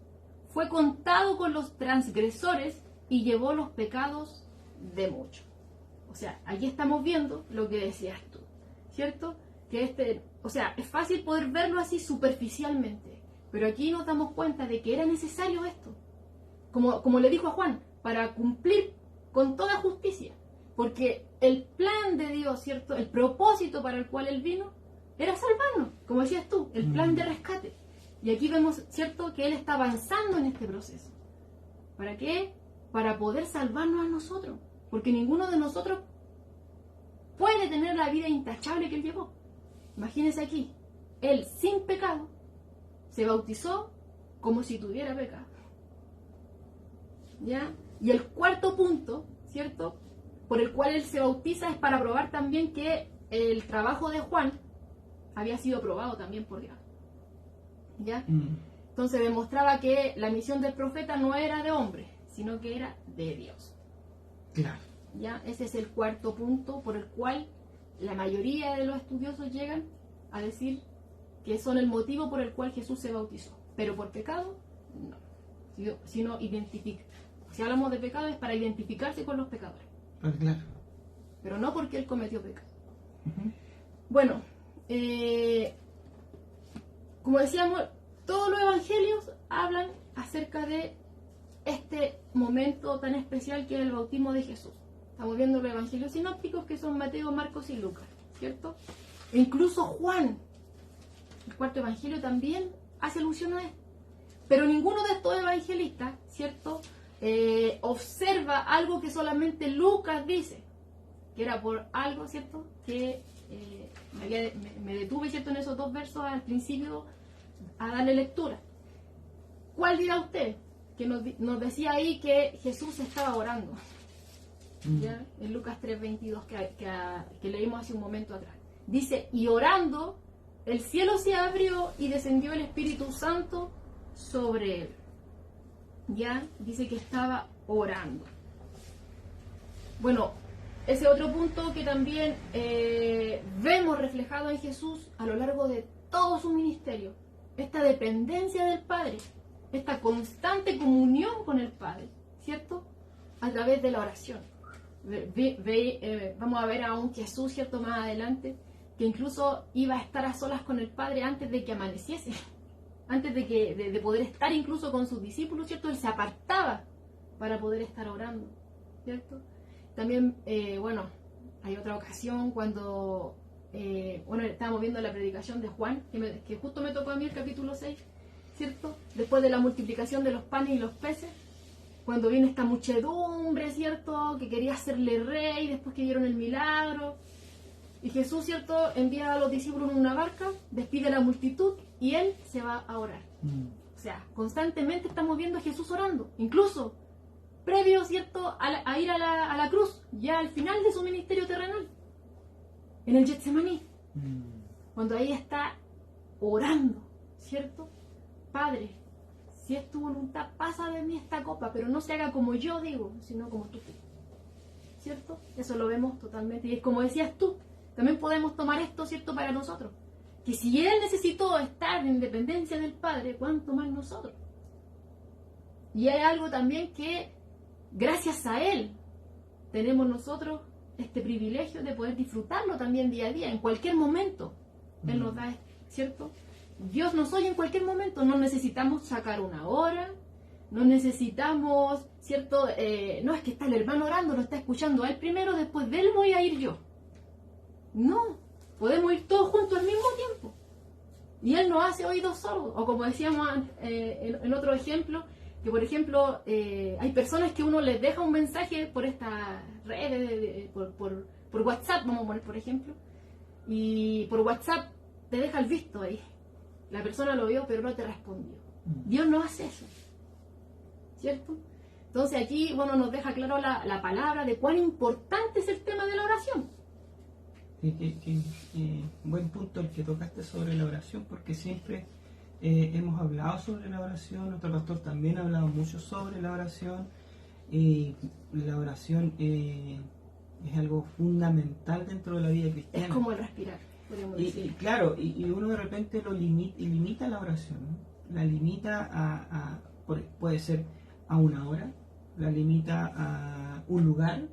Fue contado con los transgresores y llevó los pecados de muchos. O sea, aquí estamos viendo lo que decías tú, ¿cierto? Que o sea, es fácil poder verlo así superficialmente, pero aquí nos damos cuenta de que era necesario esto, como le dijo a Juan, para cumplir con toda justicia, porque el plan de Dios, ¿cierto? El propósito para el cual Él vino era salvarnos, como decías tú, el plan de rescate. Y aquí vemos, ¿cierto?, que Él está avanzando en este proceso. ¿Para qué? Para poder salvarnos a nosotros. Porque ninguno de nosotros puede tener la vida intachable que Él llevó. Imagínense aquí, Él sin pecado se bautizó como si tuviera pecado. ¿Ya? Y el cuarto punto, ¿cierto?, por el cual Él se bautiza es para probar también que el trabajo de Juan había sido probado también por Dios. ¿Ya? Entonces demostraba que la misión del profeta no era de hombre, sino que era de Dios. Claro. ¿Ya? Ese es el cuarto punto por el cual la mayoría de los estudiosos llegan a decir que son el motivo por el cual Jesús se bautizó. Pero por pecado, no. Sino identifica. Si hablamos de pecado es para identificarse con los pecadores. Claro. Pero no porque Él cometió pecado. Uh-huh. Bueno, como decíamos, todos los evangelios hablan acerca de este momento tan especial que es el bautismo de Jesús. Estamos viendo los evangelios sinópticos que son Mateo, Marcos y Lucas, ¿cierto? E incluso Juan, el cuarto evangelio, también hace alusión a esto. Pero ninguno de estos evangelistas, ¿cierto?, observa algo que solamente Lucas dice, que era por algo, ¿cierto?, que me detuve, ¿cierto?, en esos dos versos al principio a darle lectura. ¿Cuál dirá usted? Que nos decía ahí que Jesús estaba orando. ¿Ya? En Lucas 3:22 que leímos hace un momento atrás. Dice, y orando, el cielo se abrió y descendió el Espíritu Santo sobre él. Ya, dice que estaba orando. Bueno, ese otro punto que también vemos reflejado en Jesús a lo largo de todo su ministerio, esta dependencia del Padre, esta constante comunión con el Padre, ¿cierto?, a través de la oración. Vamos a ver a un Jesús, ¿cierto?, más adelante, que incluso iba a estar a solas con el Padre antes de que amaneciese, antes de poder estar incluso con sus discípulos, ¿cierto? Él se apartaba para poder estar orando, ¿cierto? También, hay otra ocasión cuando, estábamos viendo la predicación de Juan, que justo me tocó a mí el capítulo 6, ¿cierto? Después de la multiplicación de los panes y los peces, cuando viene esta muchedumbre, ¿cierto?, que quería hacerle rey después que vieron el milagro. Y Jesús, ¿cierto?, envía a los discípulos en una barca, despide a la multitud y Él se va a orar. O sea, constantemente estamos viendo a Jesús orando. Incluso previo, ¿cierto?, a ir a la cruz, ya al final de su ministerio terrenal, en el Getsemaní. Cuando ahí está orando, ¿cierto? Padre, si es tu voluntad, pasa de mí esta copa, pero no se haga como yo digo, sino como tú quieres. ¿Cierto? Eso lo vemos totalmente. Y es como decías tú, también podemos tomar esto, ¿cierto?, para nosotros. Que si Él necesitó estar en dependencia del Padre, ¿cuánto más nosotros? Y hay algo también que, gracias a Él, tenemos nosotros este privilegio de poder disfrutarlo también día a día, en cualquier momento. Él nos da, ¿cierto? Dios nos oye en cualquier momento, no necesitamos sacar una hora, no necesitamos, ¿cierto? No es que está el hermano orando, lo está escuchando a él primero, después de él voy a ir yo. No, podemos ir todos juntos al mismo tiempo. Y él nos hace oídos sordos. O como decíamos en otro ejemplo, que por ejemplo hay personas que uno les deja un mensaje por estas redes, por WhatsApp, vamos a poner por ejemplo, y por WhatsApp te deja el visto ahí. La persona lo vio pero no te respondió. Dios no hace eso, ¿cierto? Entonces aquí, nos deja claro la palabra de cuán importante es el tema de la oración. Buen punto el que tocaste sobre la oración, porque siempre hemos hablado sobre la oración, nuestro pastor también ha hablado mucho sobre la oración, y la oración es algo fundamental dentro de la vida cristiana. Es como el respirar, podríamos decir. Claro, y uno de repente lo limita la oración, ¿no? La limita puede ser a una hora, la limita a un lugar,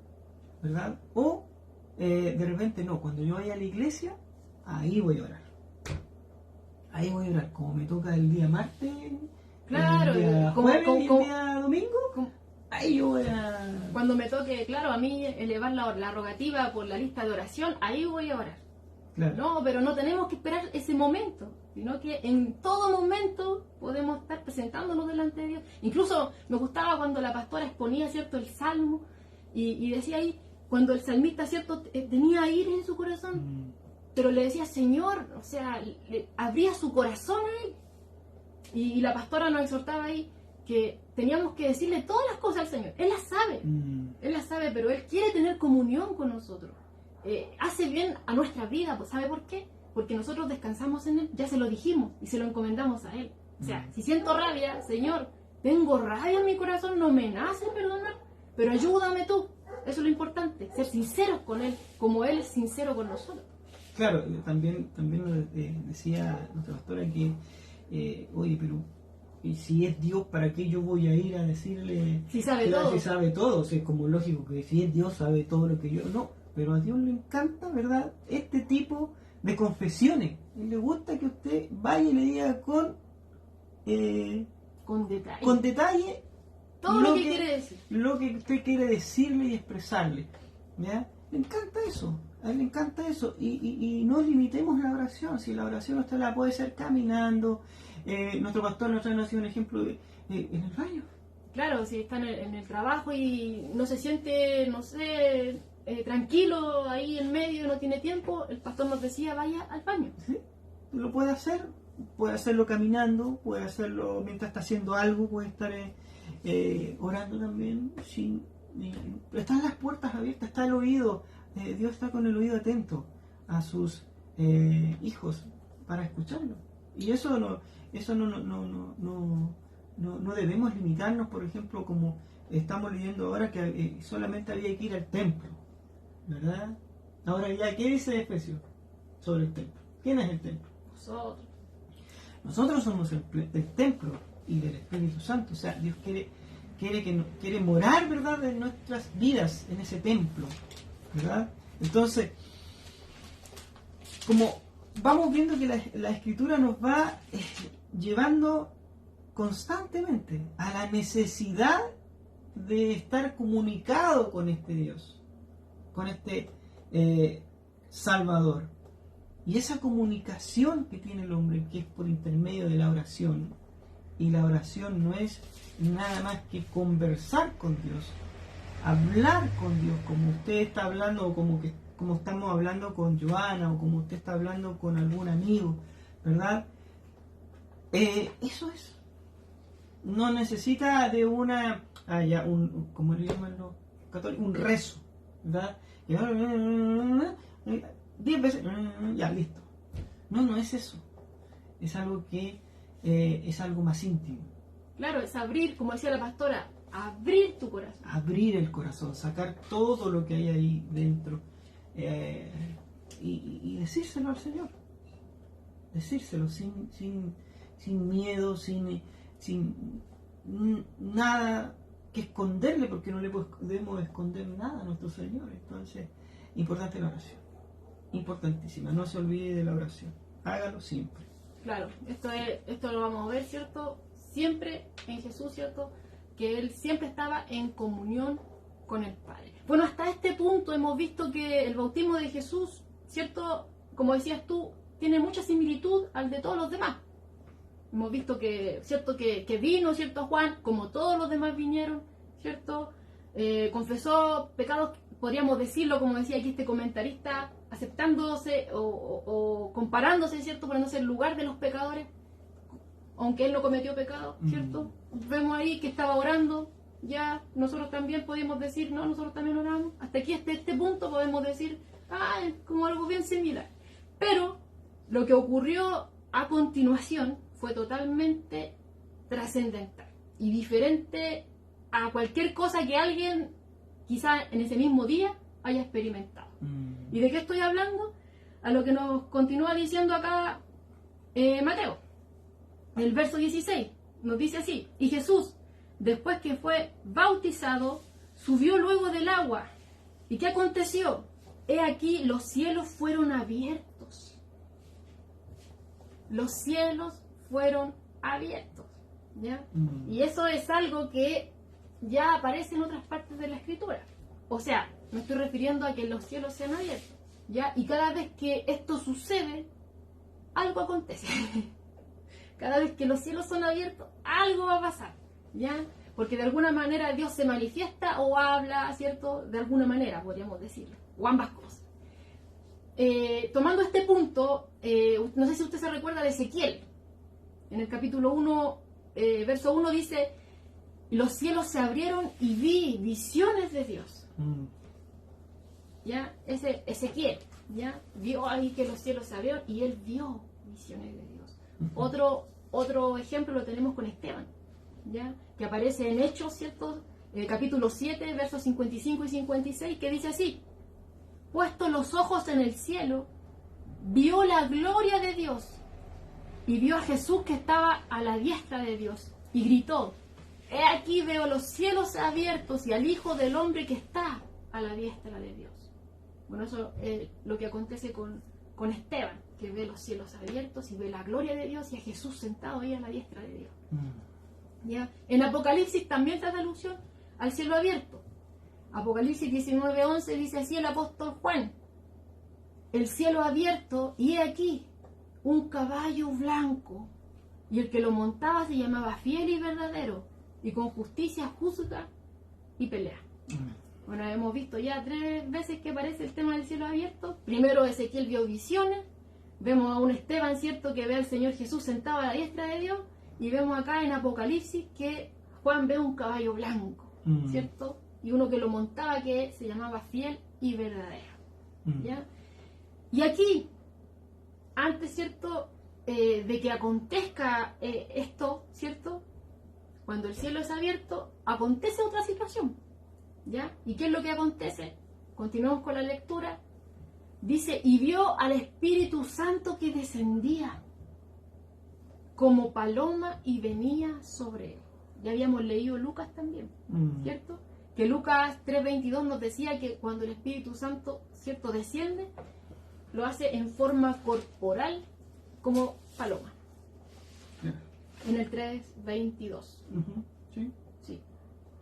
¿verdad? O de repente no, cuando yo vaya a la iglesia, ahí voy a orar. Ahí voy a orar, como me toca el día martes, claro, el día jueves y el día domingo, ahí yo voy a... Cuando me toque, claro, a mí elevar la rogativa por la lista de oración, ahí voy a orar. Claro. No, pero no tenemos que esperar ese momento, sino que en todo momento podemos estar presentándonos delante de Dios. Incluso me gustaba cuando la pastora exponía, ¿cierto?, el Salmo y decía ahí, cuando el salmista, ¿cierto?, tenía ira en su corazón, pero le decía, Señor, o sea, abría su corazón a él. Y la pastora nos exhortaba ahí que teníamos que decirle todas las cosas al Señor. Él las sabe, pero Él quiere tener comunión con nosotros. Hace bien a nuestra vida, pues ¿sabe por qué? Porque nosotros descansamos en Él, ya se lo dijimos y se lo encomendamos a Él. O sea, si siento rabia, Señor, tengo rabia en mi corazón, no me nace perdonar, pero ayúdame tú. Eso es lo importante, ser sinceros con Él, como Él es sincero con nosotros. Claro, también nos decía nuestra pastora que, oye, pero y si es Dios, ¿para qué yo voy a ir a decirle si sabe todo? Si sabe todo, o sea, es como lógico que si es Dios sabe todo lo que yo... No, pero a Dios le encanta, ¿verdad?, este tipo de confesiones. A él le gusta que usted vaya y le diga con detalle todo lo que quiere decir. Lo que usted quiere decirle y expresarle. ¿Ya? Le encanta eso. A él le encanta eso. Y no limitemos la oración. Si la oración usted la puede hacer caminando. Nuestro pastor nos ha sido un ejemplo en el baño. Claro, si está en el trabajo y no se siente, no sé, tranquilo ahí en medio, no tiene tiempo, el pastor nos decía, vaya al baño. ¿Sí? Lo puede hacer. Puede hacerlo caminando, puede hacerlo mientras está haciendo algo, puede estar orando también. Están las puertas abiertas, está el oído. Dios está con el oído atento a sus hijos para escucharlo. Y eso no debemos limitarnos, por ejemplo, como estamos leyendo ahora, que solamente había que ir al templo, ¿verdad? Ahora ya, ¿qué dice Efesios sobre el templo? ¿Quién es el templo? Nosotros somos el templo y del Espíritu Santo. O sea, Dios quiere morar, ¿verdad?, en nuestras vidas, en ese templo, ¿verdad? Entonces, como vamos viendo que la Escritura nos va llevando constantemente a la necesidad de estar comunicado con este Dios, con este Salvador. Y esa comunicación que tiene el hombre, que es por intermedio de la oración, y la oración no es nada más que conversar con Dios, hablar con Dios, como usted está hablando, o como estamos hablando con Joana, o como usted está hablando con algún amigo, ¿verdad? Eso es. No necesita de como le llaman los católicos, un rezo, ¿verdad? 10 veces, ya, listo. No es eso. Es algo que es algo más íntimo. Claro, es abrir, como decía la pastora, abrir tu corazón. Abrir el corazón, sacar todo lo que hay ahí dentro y decírselo al Señor. Decírselo sin miedo, sin nada que esconderle, porque no le podemos esconder nada a nuestro Señor. Entonces, importante la oración. Importantísima, no se olvide de la oración, hágalo siempre. Claro, esto lo vamos a ver, ¿cierto? Siempre en Jesús, ¿cierto? Que Él siempre estaba en comunión con el Padre. Bueno, hasta este punto hemos visto que el bautismo de Jesús, ¿cierto? Como decías tú, tiene mucha similitud al de todos los demás. Hemos visto que, ¿cierto? Que vino, ¿cierto? Juan, como todos los demás vinieron, ¿cierto? Confesó pecados, podríamos decirlo, como decía aquí este comentarista, aceptándose o comparándose, ¿cierto?, poniéndose en lugar de los pecadores, aunque él no cometió pecado, ¿cierto? Vemos ahí que estaba orando, ya nosotros también podemos decir, no, nosotros también oramos, hasta aquí, hasta este punto podemos decir, es como algo bien similar. Pero lo que ocurrió a continuación fue totalmente trascendental y diferente a cualquier cosa que alguien quizá en ese mismo día haya experimentado. ¿Y de qué estoy hablando? A lo que nos continúa diciendo acá Mateo. El verso 16 nos dice así: y Jesús, después que fue bautizado, subió luego del agua. ¿Y qué aconteció? He aquí, los cielos fueron abiertos. Los cielos fueron abiertos, ¿ya? Y eso es algo que ya aparece en otras partes de la Escritura. O sea, me estoy refiriendo a que los cielos sean abiertos, ¿ya? Y cada vez que esto sucede, algo acontece. Cada vez que los cielos son abiertos, algo va a pasar, ¿ya? Porque de alguna manera Dios se manifiesta o habla, ¿cierto? De alguna manera, podríamos decirlo, o ambas cosas. Tomando este punto, no sé si usted se recuerda de Ezequiel. En el capítulo 1, verso 1 dice: los cielos se abrieron y vi visiones de Dios. ¿Ya? Ese Ezequiel, ¿ya? Vio ahí que los cielos se abrieron y él vio visiones de Dios. Otro ejemplo lo tenemos con Esteban, ¿ya? Que aparece en Hechos, ¿cierto? Capítulo 7, versos 55 y 56, que dice así: puesto los ojos en el cielo, vio la gloria de Dios y vio a Jesús que estaba a la diestra de Dios y gritó: he aquí veo los cielos abiertos y al Hijo del Hombre que está a la diestra de Dios. Bueno, eso es lo que acontece con Esteban, que ve los cielos abiertos y ve la gloria de Dios y a Jesús sentado ahí a la diestra de Dios. ¿Ya? En Apocalipsis también trata alusión al cielo abierto. Apocalipsis 19:11 dice así el apóstol Juan: el cielo abierto y he aquí un caballo blanco, y el que lo montaba se llamaba Fiel y Verdadero, y con justicia juzga y pelea. Bueno, hemos visto ya 3 veces que aparece el tema del cielo abierto. Primero Ezequiel vio visiones, vemos a un Esteban, ¿cierto?, que ve al Señor Jesús sentado a la diestra de Dios, y vemos acá en Apocalipsis que Juan ve un caballo blanco, ¿cierto?, y uno que lo montaba que se llamaba Fiel y Verdadero. ¿Ya? Y aquí, antes, ¿cierto?, de que acontezca esto, ¿cierto?, cuando el cielo es abierto, acontece otra situación, ¿ya? ¿Y qué es lo que acontece? Continuamos con la lectura. Dice: y vio al Espíritu Santo que descendía como paloma y venía sobre él. Ya habíamos leído Lucas también, ¿cierto? Que Lucas 3:22 nos decía que cuando el Espíritu Santo, ¿cierto?, desciende, lo hace en forma corporal como paloma. En el 3:22. ¿Sí? Sí,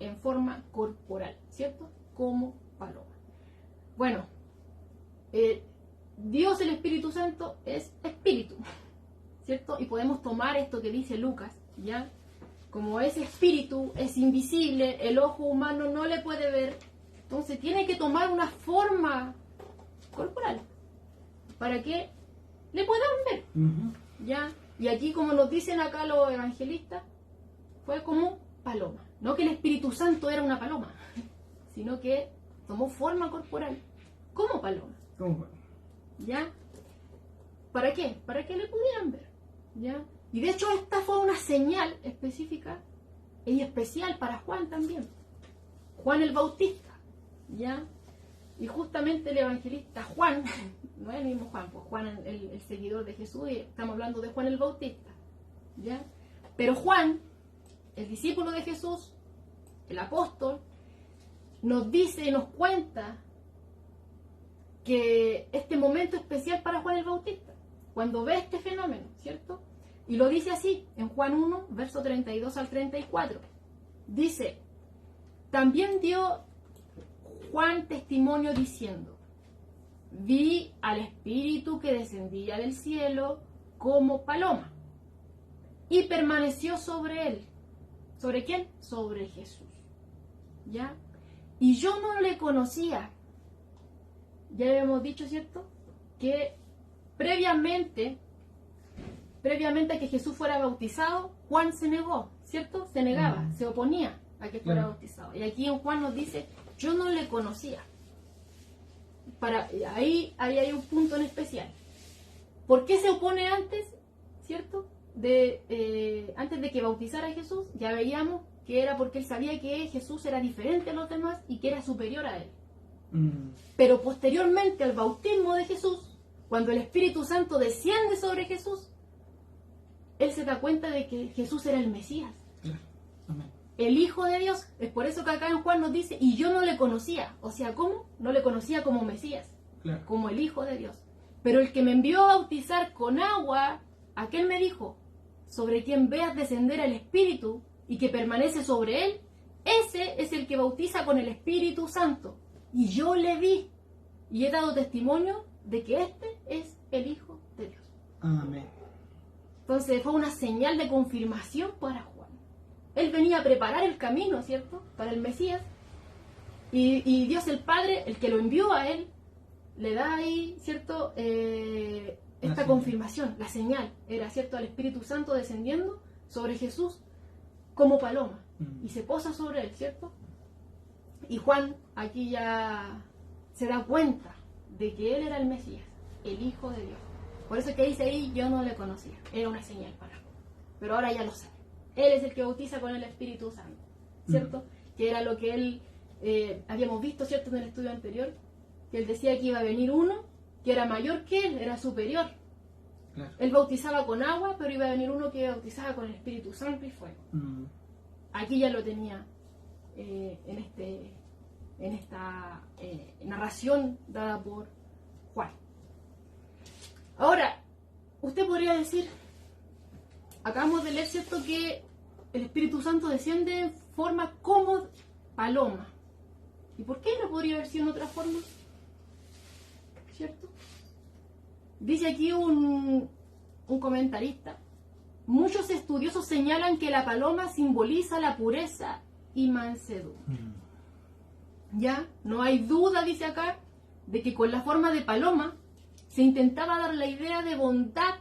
en forma corporal, ¿cierto? Como paloma. Bueno, Dios, el Espíritu Santo, es espíritu, ¿cierto? Y podemos tomar esto que dice Lucas, ¿ya? Como ese espíritu es invisible, el ojo humano no le puede ver, entonces tiene que tomar una forma corporal para que le puedan ver, ¿ya? Y aquí, como nos dicen acá los evangelistas, fue como paloma. No que el Espíritu Santo era una paloma, sino que tomó forma corporal como paloma. ¿Ya? ¿Para qué? Para que le pudieran ver. ¿Ya? Y de hecho esta fue una señal específica y especial para Juan también. Juan el Bautista. ¿Ya? Y justamente el evangelista Juan, no es el mismo Juan, pues Juan el seguidor de Jesús, y estamos hablando de Juan el Bautista. ¿Ya? Pero Juan, el discípulo de Jesús, el apóstol, nos dice y nos cuenta que este momento especial para Juan el Bautista, cuando ve este fenómeno, ¿cierto? Y lo dice así, en Juan 1, verso 32 al 34. Dice: también dio Juan testimonio diciendo: vi al Espíritu que descendía del cielo como paloma, y permaneció sobre él. ¿Sobre quién? Sobre Jesús. ¿Ya? Y yo no le conocía. Ya habíamos dicho, ¿cierto?, que previamente a que Jesús fuera bautizado, Juan se negó, ¿cierto? Se negaba, se oponía a que fuera bautizado. Y aquí en Juan nos dice: yo no le conocía. Ahí hay un punto en especial. ¿Por qué se opone antes, ¿cierto? Antes de que bautizara a Jesús, ya veíamos que era porque él sabía que Jesús era diferente a los demás y que era superior a él. Pero posteriormente al bautismo de Jesús, cuando el Espíritu Santo desciende sobre Jesús, él se da cuenta de que Jesús era el Mesías, el Hijo de Dios. Es por eso que acá en Juan nos dice: y yo no le conocía. O sea, ¿cómo? No le conocía como Mesías, como el Hijo de Dios. Pero el que me envió a bautizar con agua, aquel me dijo: sobre quien veas descender el Espíritu y que permanece sobre él, ese es el que bautiza con el Espíritu Santo. Y yo le vi y he dado testimonio de que este es el Hijo de Dios. Amén. Entonces fue una señal de confirmación para Juan. Él venía a preparar el camino, ¿cierto?, para el Mesías. Y Dios el Padre, el que lo envió a él, le da ahí, ¿cierto?, esta confirmación, la señal. Era, ¿cierto?, al Espíritu Santo descendiendo sobre Jesús como paloma. Y se posa sobre él, ¿cierto? Y Juan aquí ya se da cuenta de que él era el Mesías, el Hijo de Dios. Por eso que dice ahí, yo no le conocía. Era una señal para Juan. Pero ahora ya lo sabe. Él es el que bautiza con el Espíritu Santo, ¿cierto? Que era lo que él habíamos visto, ¿cierto?, en el estudio anterior, que él decía que iba a venir uno que era mayor que él, era superior. Claro. Él bautizaba con agua, pero iba a venir uno que bautizaba con el Espíritu Santo y fuego. Aquí ya lo tenía en esta narración dada por Juan. Ahora, usted podría decir, acabamos de leer, ¿cierto?, que el Espíritu Santo desciende en forma como paloma. ¿Y por qué no podría haber sido en otra forma? ¿Cierto? Dice aquí un comentarista, muchos estudiosos señalan que la paloma simboliza la pureza y mansedumbre. Ya, no hay duda, dice acá, de que con la forma de paloma se intentaba dar la idea de bondad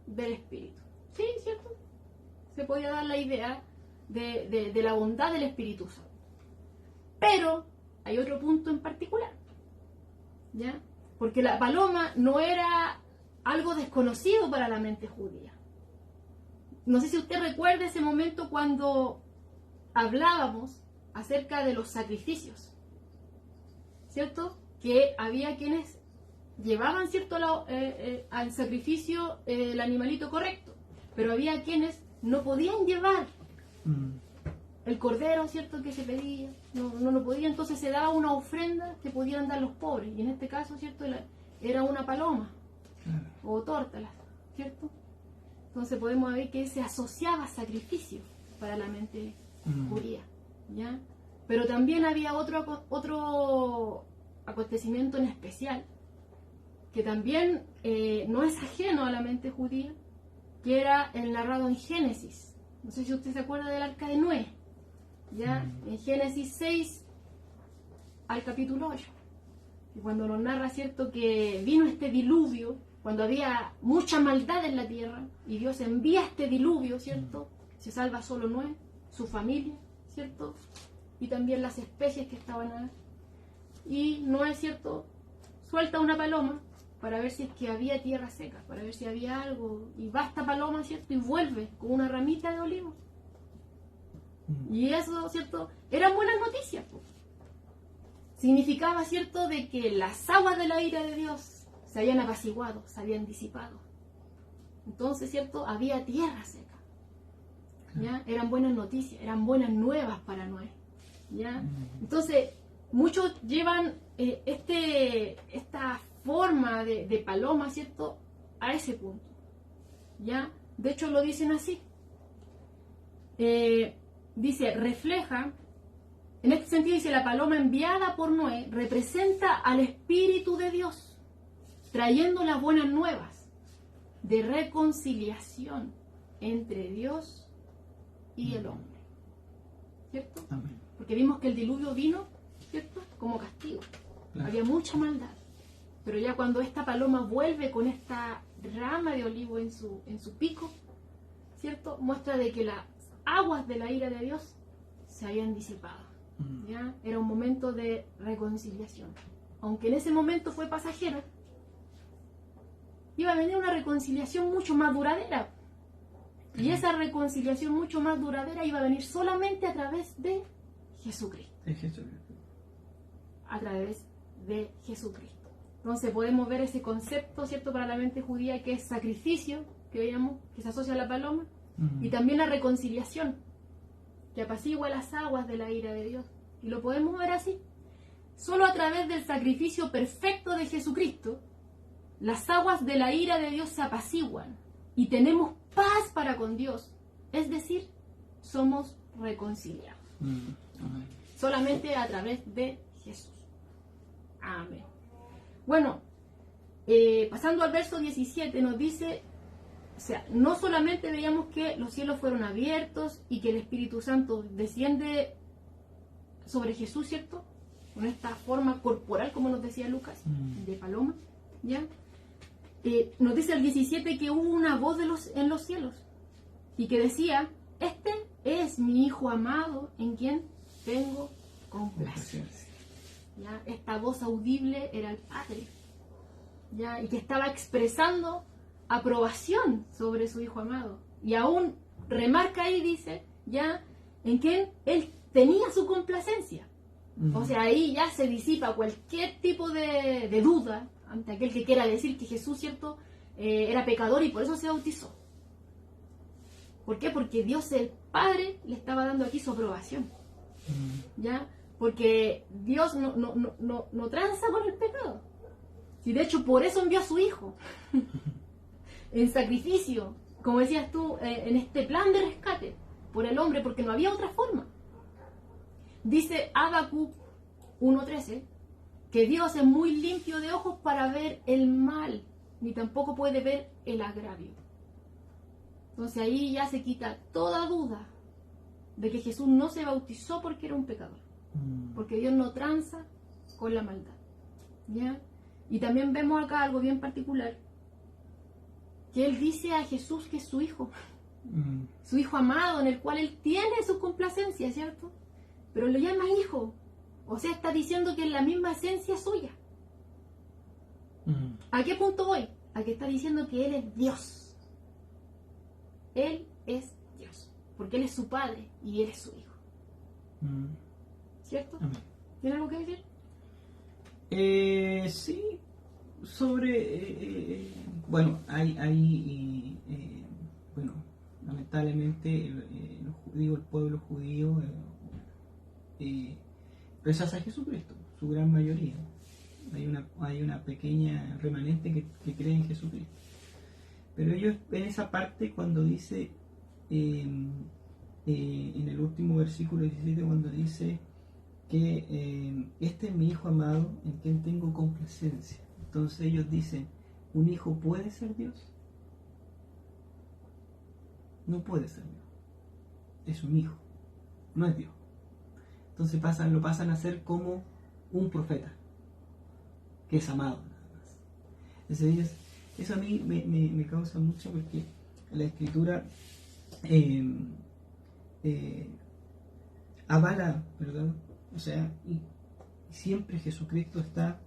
del Espíritu. Sí, ¿cierto? Se podía dar la idea de la bondad del Espíritu Santo. Pero hay otro punto en particular, ¿ya? Porque la paloma no era algo desconocido para la mente judía. No sé si usted recuerda ese momento cuando hablábamos acerca de los sacrificios, ¿cierto? Que había quienes llevaban, ¿cierto?, al sacrificio el animalito correcto, pero había quienes no podían llevar el cordero, ¿cierto?, que se pedía, no lo podía, entonces se daba una ofrenda que podían dar los pobres, y en este caso, ¿cierto?, era una paloma o tórtola, ¿cierto? Entonces podemos ver que se asociaba sacrificio para la mente judía, ¿ya? Pero también había otro acontecimiento en especial, que también no es ajeno a la mente judía, que era el narrado en Génesis. No sé si usted se acuerda del arca de Noé, ¿ya? En Génesis 6 al capítulo 8. Y cuando nos narra, ¿cierto?, que vino este diluvio, cuando había mucha maldad en la tierra, y Dios envía este diluvio, ¿cierto? Se salva solo Noé, su familia, ¿cierto? Y también las especies que estaban ahí. Y Noé, ¿cierto?, suelta una paloma para ver si es que había tierra seca, para ver si había algo. Y va esta paloma, ¿cierto?, y vuelve con una ramita de olivo. Y eso, ¿cierto?, eran buenas noticias, pues. Significaba, ¿cierto?, de que las aguas de la ira de Dios se habían apaciguado, se habían disipado. Entonces, ¿cierto?, había tierra seca. ¿Ya? Eran buenas noticias, eran buenas nuevas para Noé. ¿Ya? Entonces, muchos llevan esta forma de paloma, ¿cierto?, a ese punto. ¿Ya? De hecho, lo dicen así. Dice, refleja, en este sentido dice, la paloma enviada por Noé representa al Espíritu de Dios, trayendo las buenas nuevas de reconciliación entre Dios y el hombre. ¿Cierto? Amén. Porque vimos que el diluvio vino, ¿cierto?, como castigo. Claro. Había mucha maldad. Pero ya cuando esta paloma vuelve con esta rama de olivo en su pico, ¿cierto?, muestra de que las aguas de la ira de Dios se habían disipado. ¿Ya? Era un momento de reconciliación. Aunque en ese momento fue pasajero, iba a venir una reconciliación mucho más duradera. Y esa reconciliación mucho más duradera iba a venir solamente a través de Jesucristo. A través de Jesucristo. Entonces podemos ver ese concepto, ¿cierto?, para la mente judía, que es sacrificio, que veíamos, que se asocia a la paloma, y también la reconciliación, que apacigua las aguas de la ira de Dios. Y lo podemos ver así. Solo a través del sacrificio perfecto de Jesucristo, las aguas de la ira de Dios se apaciguan y tenemos paz para con Dios. Es decir, somos reconciliados. Solamente a través de Jesús. Amén. Bueno, pasando al verso 17 nos dice, o sea, no solamente veíamos que los cielos fueron abiertos y que el Espíritu Santo desciende sobre Jesús, ¿cierto? Con esta forma corporal, como nos decía Lucas, de paloma, ¿ya? Nos dice el 17 que hubo una voz en los cielos y que decía, este es mi Hijo amado en quien tengo complacencia. ¿Ya? Esta voz audible era el Padre, ¿ya? Y que estaba expresando aprobación sobre su Hijo amado. Y aún remarca ahí, dice, ya, en quien Él tenía su complacencia. O sea, ahí ya se disipa cualquier tipo de duda ante aquel que quiera decir que Jesús, ¿cierto?, era pecador y por eso se bautizó. ¿Por qué? Porque Dios el Padre le estaba dando aquí su aprobación. ¿Ya? Porque Dios no tranza con el pecado. Y de hecho por eso envió a su Hijo en sacrificio, como decías tú, en este plan de rescate por el hombre, porque no había otra forma. Dice Habacuc 1:13 que Dios es muy limpio de ojos para ver el mal, ni tampoco puede ver el agravio. Entonces ahí ya se quita toda duda de que Jesús no se bautizó porque era un pecador, porque Dios no tranza con la maldad, ¿ya? Y también vemos acá algo bien particular, que Él dice a Jesús que es su Hijo, su Hijo amado, en el cual Él tiene su complacencia, ¿cierto? Pero lo llama Hijo, o sea, está diciendo que es la misma esencia suya. ¿A qué punto voy? A que está diciendo que Él es Dios. Él es Dios, porque Él es su Padre y Él es su Hijo. ¿Cierto? ¿Tiene algo que decir? Sí, sobre... bueno, bueno, lamentablemente el pueblo judío rechaza a Jesucristo, su gran mayoría. Hay una pequeña remanente que cree en Jesucristo. Pero ellos en esa parte cuando dice, en el último versículo 17, cuando dice que este es mi Hijo amado en quien tengo complacencia. Entonces ellos dicen, ¿un hijo puede ser Dios? No puede ser Dios. Es un hijo, no es Dios. Entonces lo pasan a ser como un profeta, que es amado nada más. Entonces eso a mí me causa mucho, porque la Escritura avala, ¿verdad? O sea, y siempre Jesucristo está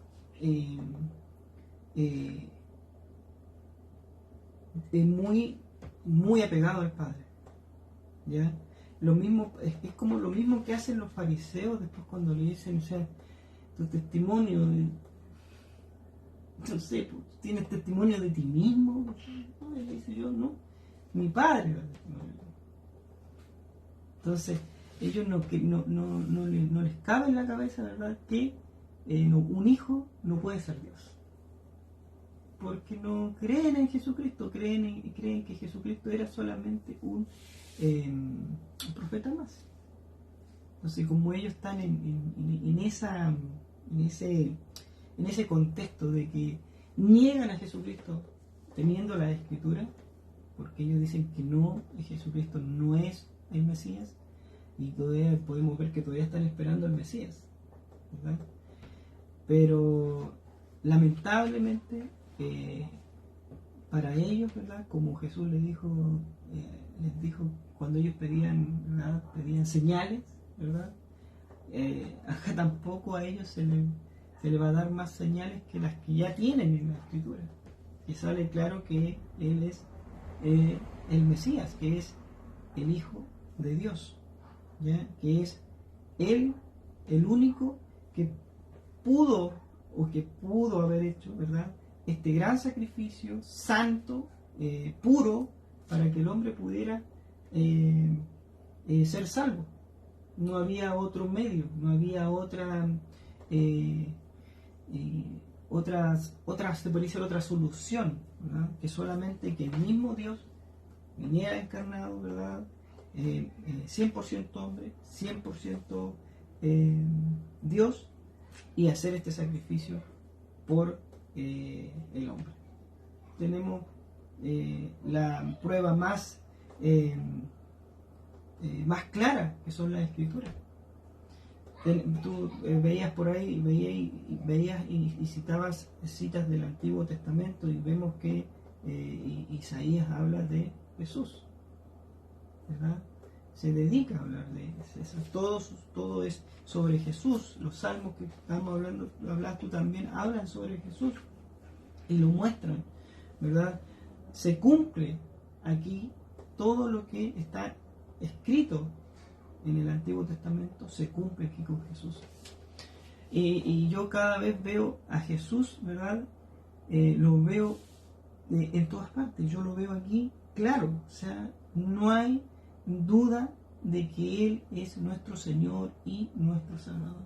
muy apegado al Padre, ¿ya? Lo mismo, es como lo mismo que hacen los fariseos después cuando le dicen, o sea, tu testimonio, no sé, pues, ¿tienes testimonio de ti mismo? No, le dice yo, no, mi Padre. Entonces, ellos no les cabe en la cabeza, ¿verdad?, que un hijo no puede ser Dios. Porque no creen en Jesucristo, creen que Jesucristo era solamente un profeta más. Entonces, como ellos están en ese contexto de que niegan a Jesucristo teniendo la Escritura, porque ellos dicen que Jesucristo no es el Mesías, y todavía podemos ver que todavía están esperando al Mesías, ¿verdad? Pero lamentablemente para ellos, ¿verdad?, como Jesús les dijo cuando ellos pedían, ¿verdad?, pedían señales, ¿verdad? Acá tampoco a ellos se les va a dar más señales que las que ya tienen en la Escritura, que sale claro que Él es el Mesías, que es el Hijo de Dios, ¿ya? Que es Él el único que pudo haber hecho, ¿verdad?, este gran sacrificio santo, puro, para que el hombre pudiera ser salvo. No había otro medio, no había otra se puede decir otra solución, ¿verdad?, que solamente que el mismo Dios viniera encarnado, ¿verdad?, 100% hombre, 100% Dios, y hacer este sacrificio por el hombre. Tenemos la prueba más clara, que son las Escrituras. Tú veías por ahí, veías y citabas citas del Antiguo Testamento y vemos que Isaías habla de Jesús, ¿verdad? Se dedica a hablar de eso. Todo es sobre Jesús. Los salmos que estamos hablando, hablas tú también, hablan sobre Jesús y lo muestran, ¿verdad? Se cumple aquí todo lo que está escrito en el Antiguo Testamento, se cumple aquí con Jesús. Y yo cada vez veo a Jesús, ¿verdad? Lo veo en todas partes. Yo lo veo aquí claro. O sea, no hay duda de que Él es nuestro Señor y nuestro Salvador.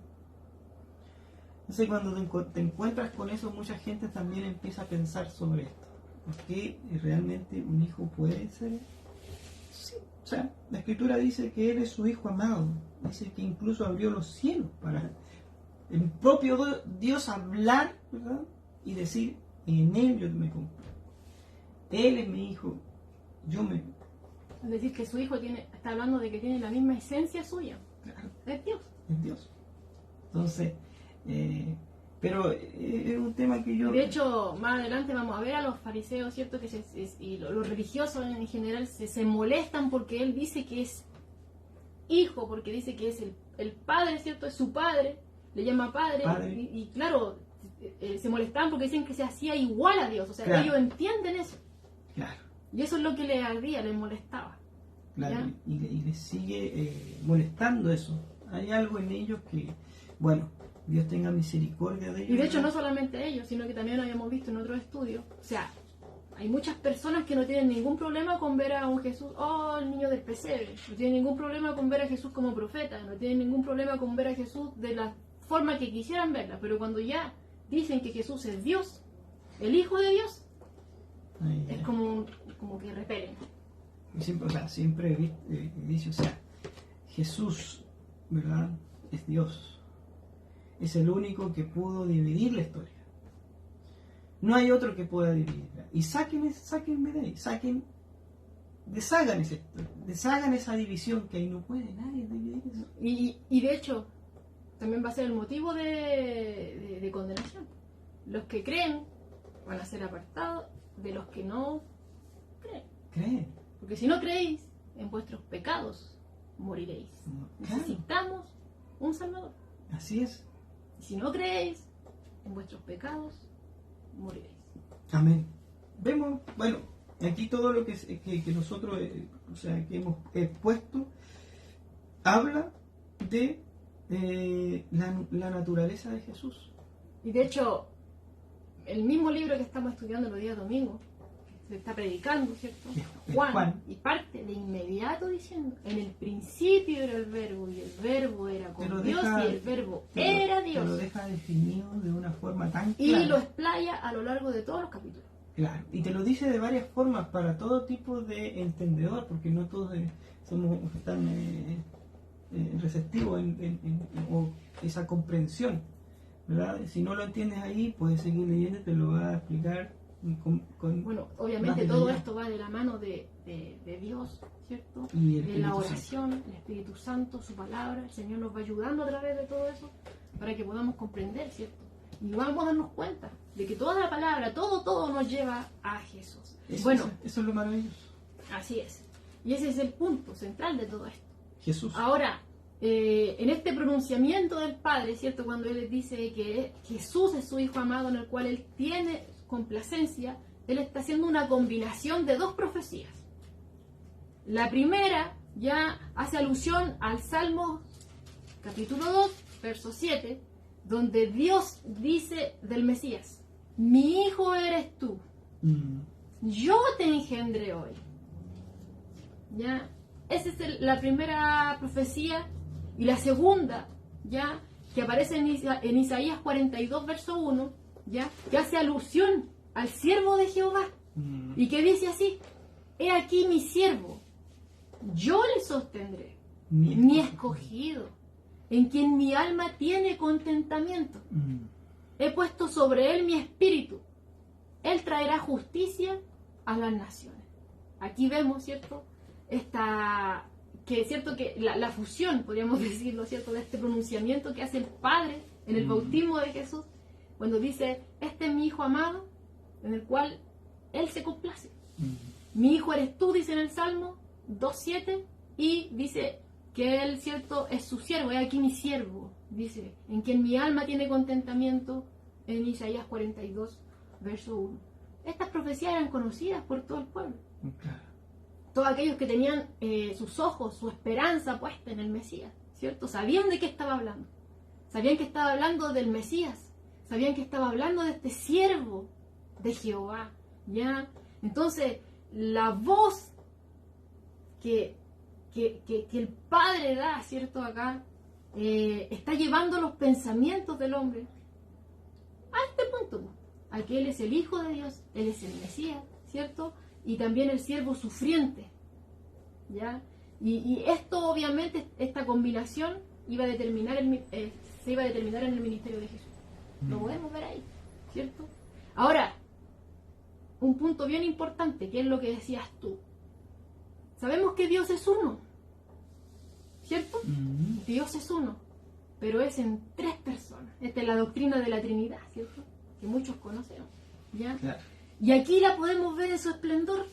Entonces, cuando te encuentras con eso, mucha gente también empieza a pensar sobre esto. ¿Por qué realmente un hijo puede ser? Sí. O sea, la Escritura dice que Él es su Hijo amado. Dice que incluso abrió los cielos para el propio Dios hablar, ¿verdad? Y decir, en Él yo me compro. Él es mi Hijo, yo me... Es decir, que su Hijo está hablando de que tiene la misma esencia suya. Claro, Es Dios. es Dios. Entonces, pero es un tema que yo... De hecho, más adelante vamos a ver a los fariseos, ¿cierto? Y los religiosos en general se molestan porque Él dice que es Hijo, porque dice que es el Padre, ¿cierto? Es su Padre, le llama Padre. Y claro, se molestaban porque dicen que se hacía igual a Dios. O sea, claro, ellos entienden eso. Claro. Y eso es lo que les ardía, les molestaba. Claro, y les sigue molestando eso. Hay algo en ellos que, bueno, Dios tenga misericordia de ellos. Y de hecho no solamente ellos, sino que también lo habíamos visto en otros estudios. O sea, hay muchas personas que no tienen ningún problema con ver a un Jesús, oh, el niño del pesebre. No tienen ningún problema con ver a Jesús como profeta. No tienen ningún problema con ver a Jesús de la forma que quisieran verla. Pero cuando ya dicen que Jesús es Dios, el Hijo de Dios, es como que repelen. Siempre dice, o sea, Jesús, ¿verdad? Es Dios. Es el único que pudo dividir la historia. No hay otro que pueda dividirla. Y sáquenme de ahí, deshagan esa división que ahí no puede nadie dividir eso. Y de hecho, también va a ser el motivo de condenación. Los que creen van a ser apartados de los que no creen. Porque si no creéis, en vuestros pecados moriréis. Claro. Necesitamos un Salvador. Así es. Y si no creéis, en vuestros pecados moriréis. Amén. Vemos, bueno, aquí todo lo que nosotros, que hemos expuesto, habla de la naturaleza de Jesús. Y de hecho, el mismo libro que estamos estudiando los días domingos, que se está predicando, ¿cierto? Juan, y parte de inmediato diciendo, en el principio era el verbo, y el verbo era con Dios, y el verbo era Dios. Lo deja definido de una forma tan clara. Y lo explaya a lo largo de todos los capítulos. Claro, y te lo dice de varias formas para todo tipo de entendedor, porque no todos somos tan receptivos o esa comprensión, ¿verdad? Si no lo entiendes ahí, puedes seguir leyendo y te lo va a explicar bueno, obviamente todo esto va de la mano de Dios, ¿cierto? Y de la oración, el Espíritu Santo, su palabra. El Señor nos va ayudando a través de todo eso para que podamos comprender, ¿cierto? Y vamos a darnos cuenta de que toda la palabra, todo nos lleva a Jesús. Eso es lo maravilloso. Así es. Y ese es el punto central de todo esto. Jesús. Ahora, en este pronunciamiento del Padre, ¿cierto? Cuando Él dice que Jesús es su Hijo amado en el cual Él tiene complacencia, Él está haciendo una combinación de dos profecías. La primera ya hace alusión al Salmo capítulo 2, verso 7, donde Dios dice del Mesías, mi hijo eres tú, yo te engendré hoy. ¿Ya? Esa es la primera profecía. Y la segunda, ya, que aparece en Isaías 42, verso 1, ya, que hace alusión al siervo de Jehová. Y que dice así, he aquí mi siervo, yo le sostendré, mi escogido, en quien mi alma tiene contentamiento. he puesto sobre él mi espíritu. Él traerá justicia a las naciones. Aquí vemos, ¿cierto? ¿Cierto? Que la fusión, podríamos decirlo, ¿cierto? De este pronunciamiento que hace el Padre en el bautismo de Jesús, cuando dice, este es mi Hijo amado, en el cual Él se complace. Mi Hijo eres tú, dice en el Salmo 2.7, y dice que Él, ¿cierto? Es su siervo, es aquí mi siervo, dice, en quien mi alma tiene contentamiento, en Isaías 42, verso 1. Estas profecías eran conocidas por todo el pueblo. Claro. Todos aquellos que tenían sus ojos, su esperanza puesta en el Mesías, ¿cierto? Sabían de qué estaba hablando. Sabían que estaba hablando del Mesías. Sabían que estaba hablando de este siervo de Jehová, ¿ya? Entonces, la voz que el Padre da, ¿cierto? Acá, está llevando los pensamientos del hombre a este punto, a que Él es el Hijo de Dios, Él es el Mesías, ¿cierto? Y también el siervo sufriente, ¿ya? Y esto, obviamente, esta combinación se iba a determinar en el ministerio de Jesús. Lo podemos ver ahí, ¿cierto? Ahora, un punto bien importante, que es lo que decías tú. Sabemos que Dios es uno, ¿cierto? Dios es uno, pero es en tres personas. Esta es la doctrina de la Trinidad, ¿cierto? Que muchos conocemos, ¿ya? Claro. Y aquí la podemos ver en su esplendor.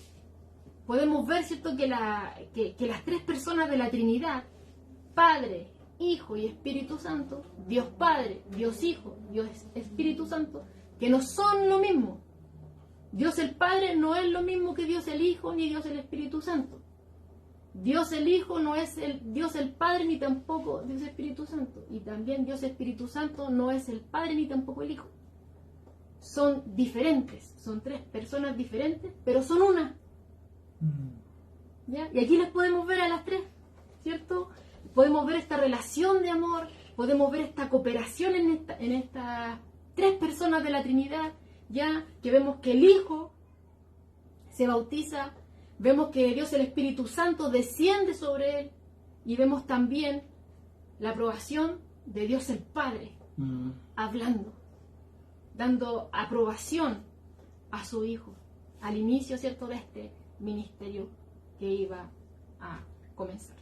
Podemos ver, ¿cierto?, que las tres personas de la Trinidad, Padre, Hijo y Espíritu Santo, Dios Padre, Dios Hijo, Dios Espíritu Santo, que no son lo mismo. Dios el Padre no es lo mismo que Dios el Hijo ni Dios el Espíritu Santo. Dios el Hijo no es Dios el Padre ni tampoco Dios Espíritu Santo. Y también Dios Espíritu Santo no es el Padre ni tampoco el Hijo. Son diferentes, son tres personas diferentes, pero son una. ¿Ya? Y aquí les podemos ver a las tres, ¿cierto? Podemos ver esta relación de amor, podemos ver esta cooperación en estas tres personas de la Trinidad, ya que vemos que el Hijo se bautiza, vemos que Dios el Espíritu Santo desciende sobre él, y vemos también la aprobación de Dios el Padre, hablando, dando aprobación a su Hijo, al inicio, ¿cierto?, de este ministerio que iba a comenzar.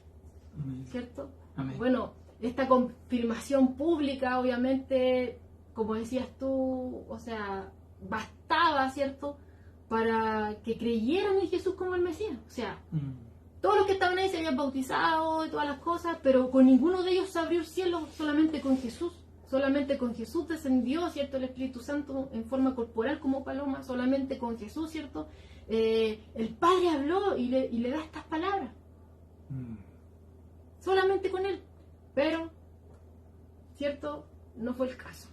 Amén. ¿Cierto? Amén. Bueno, esta confirmación pública, obviamente, como decías tú, o sea, bastaba, ¿cierto?, para que creyeran en Jesús como el Mesías. O sea, todos los que estaban ahí se habían bautizado y todas las cosas, pero con ninguno de ellos se abrió el cielo, solamente con Jesús. Solamente con Jesús descendió, ¿cierto?, el Espíritu Santo en forma corporal como paloma. Solamente con Jesús, ¿cierto?, el Padre habló y le da estas palabras. Solamente con Él. Pero, ¿cierto?, no fue el caso.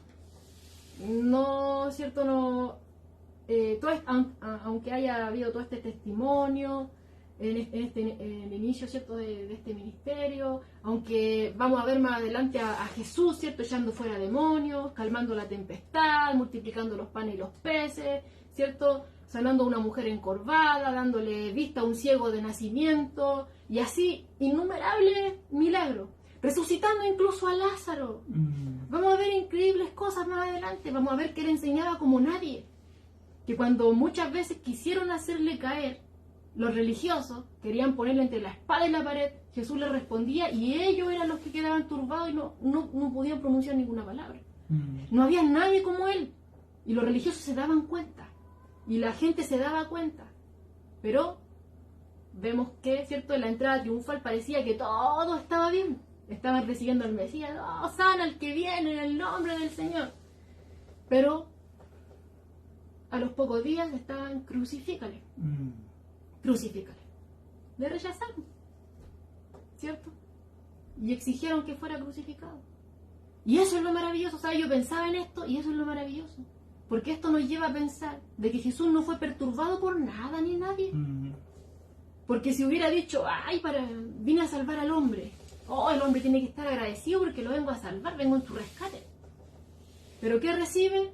No, ¿cierto?, no. Aunque haya habido todo este testimonio en el inicio, ¿cierto?, de este ministerio, aunque vamos a ver más adelante a Jesús, ¿cierto?, echando fuera demonios, calmando la tempestad, multiplicando los panes y los peces, ¿cierto?, sanando a una mujer encorvada, dándole vista a un ciego de nacimiento, y así innumerables milagros, resucitando incluso a Lázaro. Vamos a ver increíbles cosas más adelante, vamos a ver que él enseñaba como nadie, que cuando muchas veces quisieron hacerle caer, los religiosos querían ponerle entre la espada y la pared, Jesús les respondía y ellos eran los que quedaban turbados y no podían pronunciar ninguna palabra. No había nadie como él, y los religiosos se daban cuenta. Y la gente se daba cuenta, pero vemos que, ¿cierto?, en la entrada triunfal parecía que todo estaba bien. Estaban recibiendo al Mesías, ¡oh, sana el que viene en el nombre del Señor! Pero a los pocos días estaban, crucifícale. Crucifícale. Le rechazaron, ¿cierto? Y exigieron que fuera crucificado. Y eso es lo maravilloso, ¿sabes? Yo pensaba en esto y eso es lo maravilloso. Porque esto nos lleva a pensar de que Jesús no fue perturbado por nada ni nadie. Porque si hubiera dicho, vine a salvar al hombre, el hombre tiene que estar agradecido porque lo vengo a salvar, vengo en su rescate. Pero ¿qué recibe?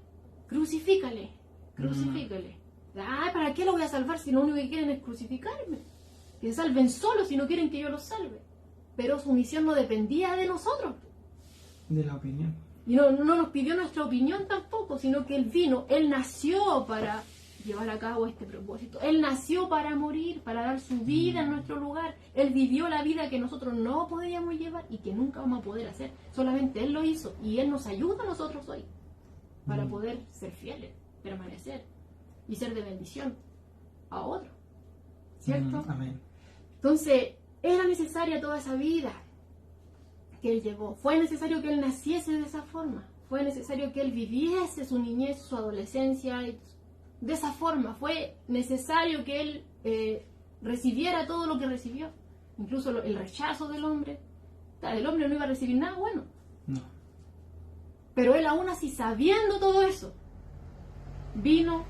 Crucifícale, crucifícale. ¿Para qué lo voy a salvar si lo único que quieren es crucificarme? Que se salven solos si no quieren que yo los salve. Pero su misión no dependía de nosotros. De la opinión. Y no nos pidió nuestra opinión tampoco, sino que Él vino, Él nació para llevar a cabo este propósito. Él nació para morir, para dar su vida en nuestro lugar. Él vivió la vida que nosotros no podíamos llevar y que nunca vamos a poder hacer. Solamente Él lo hizo y Él nos ayuda a nosotros hoy para poder ser fieles, permanecer y ser de bendición a otros. ¿Cierto? Amén. Entonces, era necesaria toda esa vida que Él llevó. Fue necesario que Él naciese de esa forma. Fue necesario que Él viviese su niñez, su adolescencia de esa forma. Fue necesario que Él recibiera todo lo que recibió. Incluso el rechazo del hombre. El hombre no iba a recibir nada bueno. No. Pero Él aún así, sabiendo todo eso, vino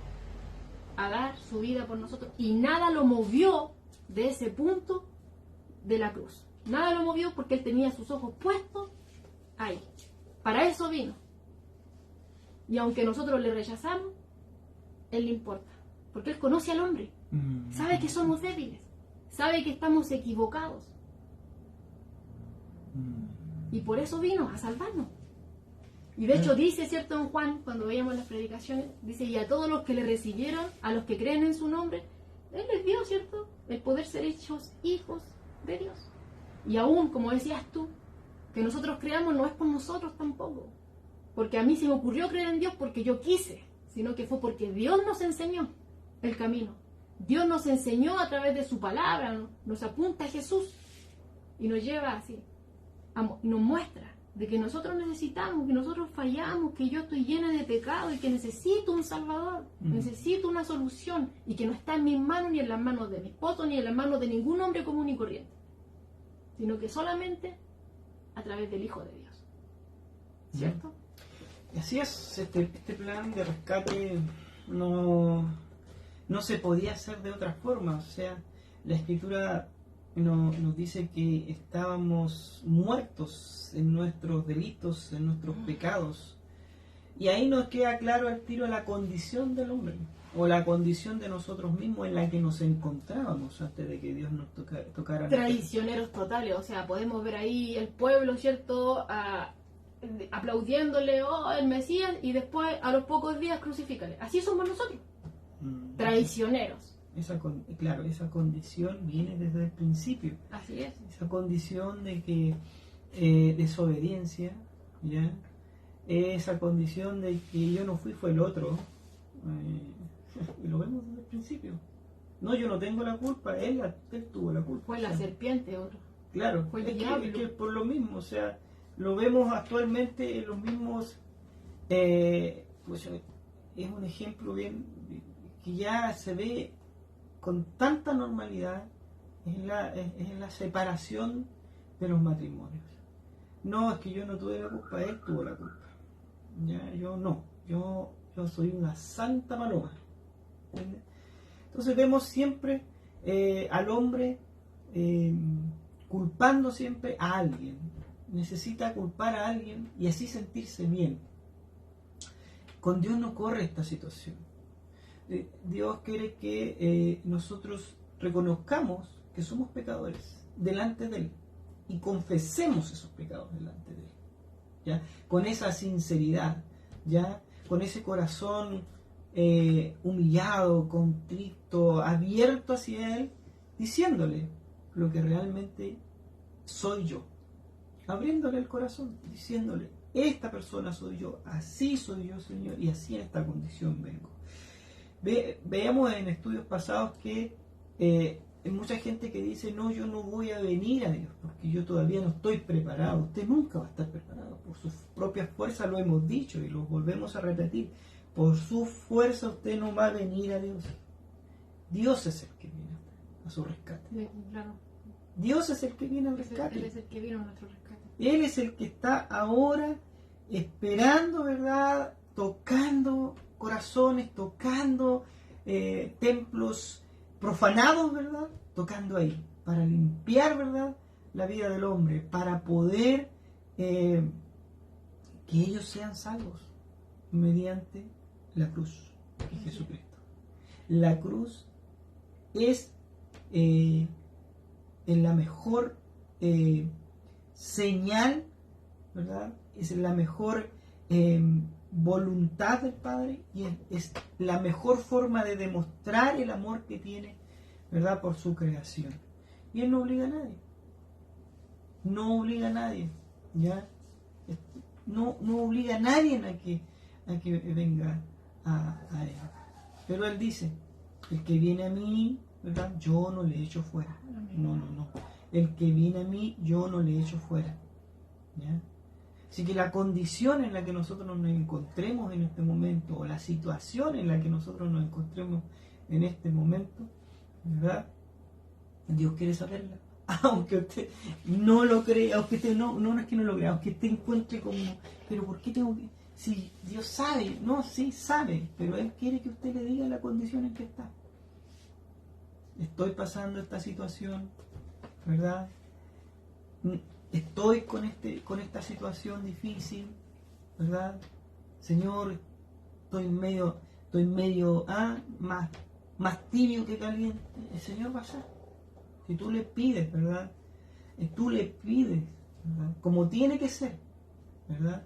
a dar su vida por nosotros. Y nada lo movió de ese punto de la cruz. Nada lo movió porque Él tenía sus ojos puestos ahí. Para eso vino. Y aunque nosotros le rechazamos, Él le importa. Porque Él conoce al hombre. Sabe que somos débiles. Sabe que estamos equivocados. Y por eso vino a salvarnos. Y de hecho dice, ¿cierto, en Juan, cuando veíamos las predicaciones, dice, y a todos los que le recibieron, a los que creen en su nombre, Él les dio, ¿cierto?, el poder ser hechos hijos de Dios. Y aún, como decías tú, que nosotros creamos no es por nosotros tampoco. Porque a mí se me ocurrió creer en Dios porque yo quise, sino que fue porque Dios nos enseñó el camino. Dios nos enseñó a través de su palabra, nos apunta a Jesús y nos lleva así, y nos muestra de que nosotros necesitamos, que nosotros fallamos, que yo estoy llena de pecado y que necesito un Salvador, necesito una solución y que no está en mis manos ni en las manos de mi esposo ni en las manos de ningún hombre común y corriente, sino que solamente a través del Hijo de Dios. ¿Cierto? Y así es, este plan de rescate no se podía hacer de otra forma. O sea, la Escritura nos dice que estábamos muertos en nuestros delitos, en nuestros pecados. Y ahí nos queda claro al tiro la condición del hombre, o la condición de nosotros mismos en la que nos encontrábamos antes de que Dios nos tocara. Traicioneros totales, o sea, podemos ver ahí el pueblo, ¿cierto?, aplaudiéndole, oh, el Mesías, y después a los pocos días crucifícale. Así somos nosotros, traicioneros. Claro, esa condición viene desde el principio. Así es. Esa condición de que desobediencia, ¿ya? Esa condición de que yo no fui, fue el otro. Y lo vemos desde el principio. No, yo no tengo la culpa, él tuvo la culpa. Fue la serpiente, otro. Claro, fue el es diablo. que por lo mismo, o sea, lo vemos actualmente en los mismos. Pues es un ejemplo bien que ya se ve con tanta normalidad, es la separación de los matrimonios. No, es que yo no tuve la culpa, él tuvo la culpa. ¿Ya? Yo soy una santa paloma. ¿Entiendes? Entonces vemos siempre al hombre culpando siempre a alguien. Necesita culpar a alguien y así sentirse bien. Con Dios no corre esta situación. Dios quiere que nosotros reconozcamos que somos pecadores delante de Él y confesemos esos pecados delante de Él, ¿ya? Con esa sinceridad, ¿ya? Con ese corazón humillado, contrito, abierto hacia Él, diciéndole lo que realmente soy yo, abriéndole el corazón, diciéndole, esta persona soy yo, así soy yo, Señor, y así en esta condición vengo. Veamos en estudios pasados que hay mucha gente que dice, no, yo no voy a venir a Dios porque yo todavía no estoy preparado. Usted nunca va a estar preparado. Por sus propias fuerzas lo hemos dicho y lo volvemos a repetir. Por su fuerza usted no va a venir a Dios. Dios es el que viene a su rescate. Claro. Dios es el que viene al rescate. Él es el que vino a nuestro rescate. Él es el que está ahora esperando, ¿verdad? Tocando corazones, tocando templos profanados, ¿verdad? Tocando ahí, para limpiar, ¿verdad?, la vida del hombre, para poder que ellos sean salvos mediante la cruz, que es Jesucristo. La cruz es la mejor señal, ¿verdad? Es la mejor voluntad del Padre y es la mejor forma de demostrar el amor que tiene, ¿verdad?, por su creación. Y Él no obliga a nadie. No obliga a nadie, ¿ya? No obliga a nadie a que venga a Él. Pero Él dice, el que viene a mí, ¿verdad?, yo no le echo fuera. No. El que viene a mí, yo no le echo fuera. ¿Ya? Así que la condición en la que nosotros nos encontremos en este momento, o la situación en la que nosotros nos encontremos en este momento, ¿verdad?, Dios quiere saberla. Aunque usted no lo crea, aunque usted no es que no lo crea, aunque usted encuentre como, pero ¿por qué tengo que...? Si Dios sabe, no, sí sabe, pero Él quiere que usted le diga la condición en que está. Estoy pasando esta situación, ¿verdad? Estoy con esta situación difícil, ¿verdad? Señor, estoy medio más tibio que caliente. El Señor va a hacer. Si tú le pides, ¿verdad? Tú le pides, ¿verdad?, como tiene que ser, ¿verdad?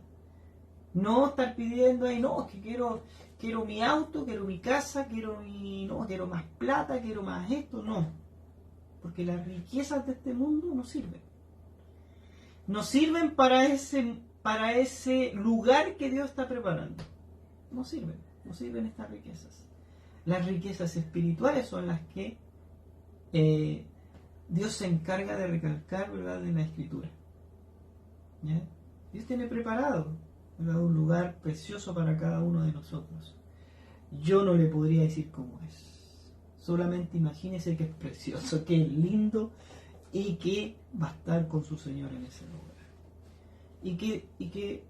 No estar pidiendo ahí, no, es que quiero mi auto, quiero mi casa, quiero más plata, quiero más esto, no. Porque las riquezas de este mundo no sirven. No sirven para ese lugar que Dios está preparando. No sirven estas riquezas. Las riquezas espirituales son las que Dios se encarga de recalcar, ¿verdad?, en la Escritura. ¿Ya? Dios tiene preparado, ¿verdad?, un lugar precioso para cada uno de nosotros. Yo no le podría decir cómo es. Solamente imagínese que es precioso, que es lindo y que va a estar con su Señor en ese lugar. Y que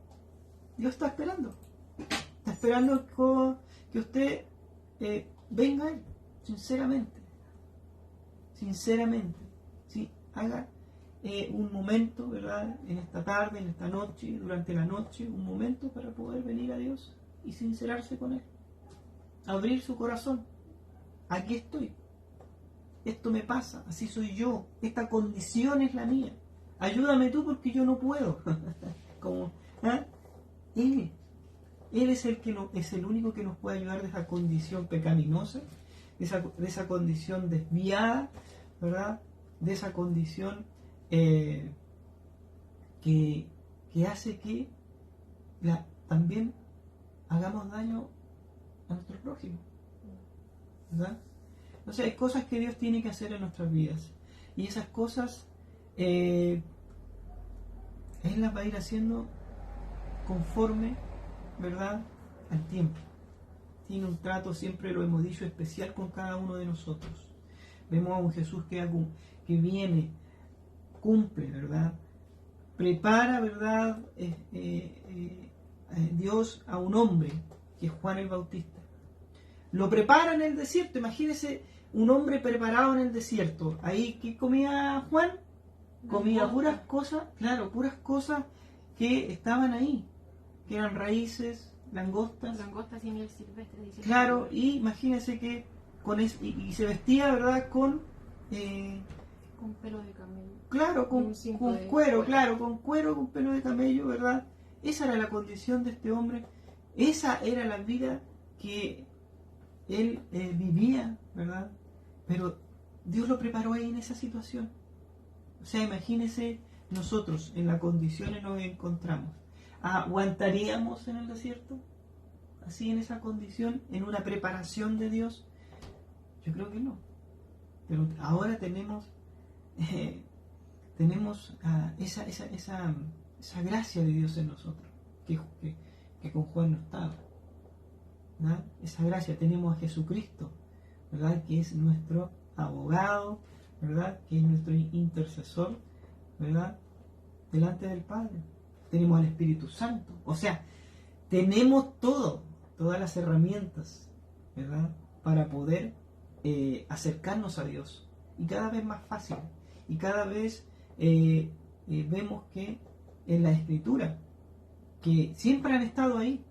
Dios está esperando. Está esperando que usted venga a Él, sinceramente. ¿Sí? Haga un momento, ¿verdad?, en esta tarde, en esta noche, durante la noche, un momento para poder venir a Dios y sincerarse con Él. Abrir su corazón. Aquí estoy. Esto me pasa, así soy yo. Esta condición es la mía. Ayúdame tú porque yo no puedo. Él es el único que nos puede ayudar de esa condición pecaminosa, de esa condición desviada, ¿verdad? De esa condición que hace que también hagamos daño a nuestro prójimo, ¿verdad? O sea, hay cosas que Dios tiene que hacer en nuestras vidas y esas cosas Él las va a ir haciendo conforme, ¿verdad?, al tiempo. Tiene un trato, siempre lo hemos dicho, especial con cada uno de nosotros. Vemos a un Jesús que viene, cumple, ¿verdad? Prepara, ¿verdad?, Dios a un hombre, que es Juan el Bautista. Lo prepara en el desierto. Imagínese un hombre preparado en el desierto. Ahí, ¿qué comía Juan? Comía puras cosas, claro, puras cosas que estaban ahí, que eran raíces, langostas. Langostas y miel silvestre. Claro, y imagínese que y se vestía, ¿verdad?, con pelo de camello. Claro, con cuero, claro, con cuero, con pelo de camello, ¿verdad? Esa era la condición de este hombre. Esa era la vida que él vivía, ¿verdad? Pero Dios lo preparó ahí en esa situación. O sea, imagínese nosotros en la condición en la que nos encontramos. ¿Aguantaríamos en el desierto? Así, en esa condición, en una preparación de Dios. Yo creo que no. Pero ahora tenemos esa gracia de Dios en nosotros, que con Juan no estaba, ¿verdad? Esa gracia, tenemos a Jesucristo, ¿verdad?, que es nuestro abogado, ¿verdad?, que es nuestro intercesor, ¿verdad?, delante del Padre. Tenemos al Espíritu Santo. O sea, tenemos todas las herramientas, ¿verdad?, para poder acercarnos a Dios. Y cada vez más fácil. Y cada vez vemos que en la Escritura, que siempre han estado ahí.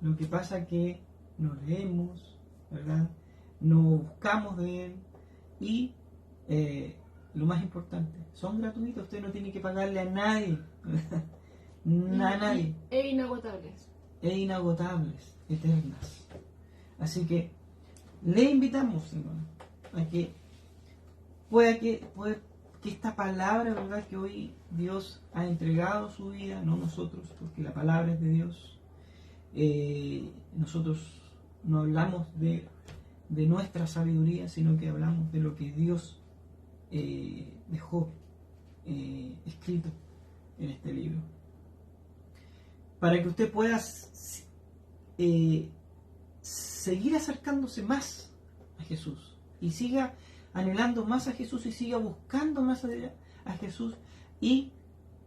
Lo que pasa es que no leemos, ¿verdad?, no buscamos de Él. Y lo más importante, son gratuitos. Usted no tiene que pagarle a nadie, ¿verdad?, a nadie. E inagotables. E inagotables, eternas. Así que le invitamos, hermano, a que pueda que esta palabra, ¿verdad?, que hoy Dios ha entregado a su vida, no nosotros, porque la palabra es de Dios. Nosotros no hablamos de nuestra sabiduría, sino que hablamos de lo que Dios dejó escrito en este libro. Para que usted pueda seguir acercándose más a Jesús y siga anhelando más a Jesús y siga buscando más a Jesús y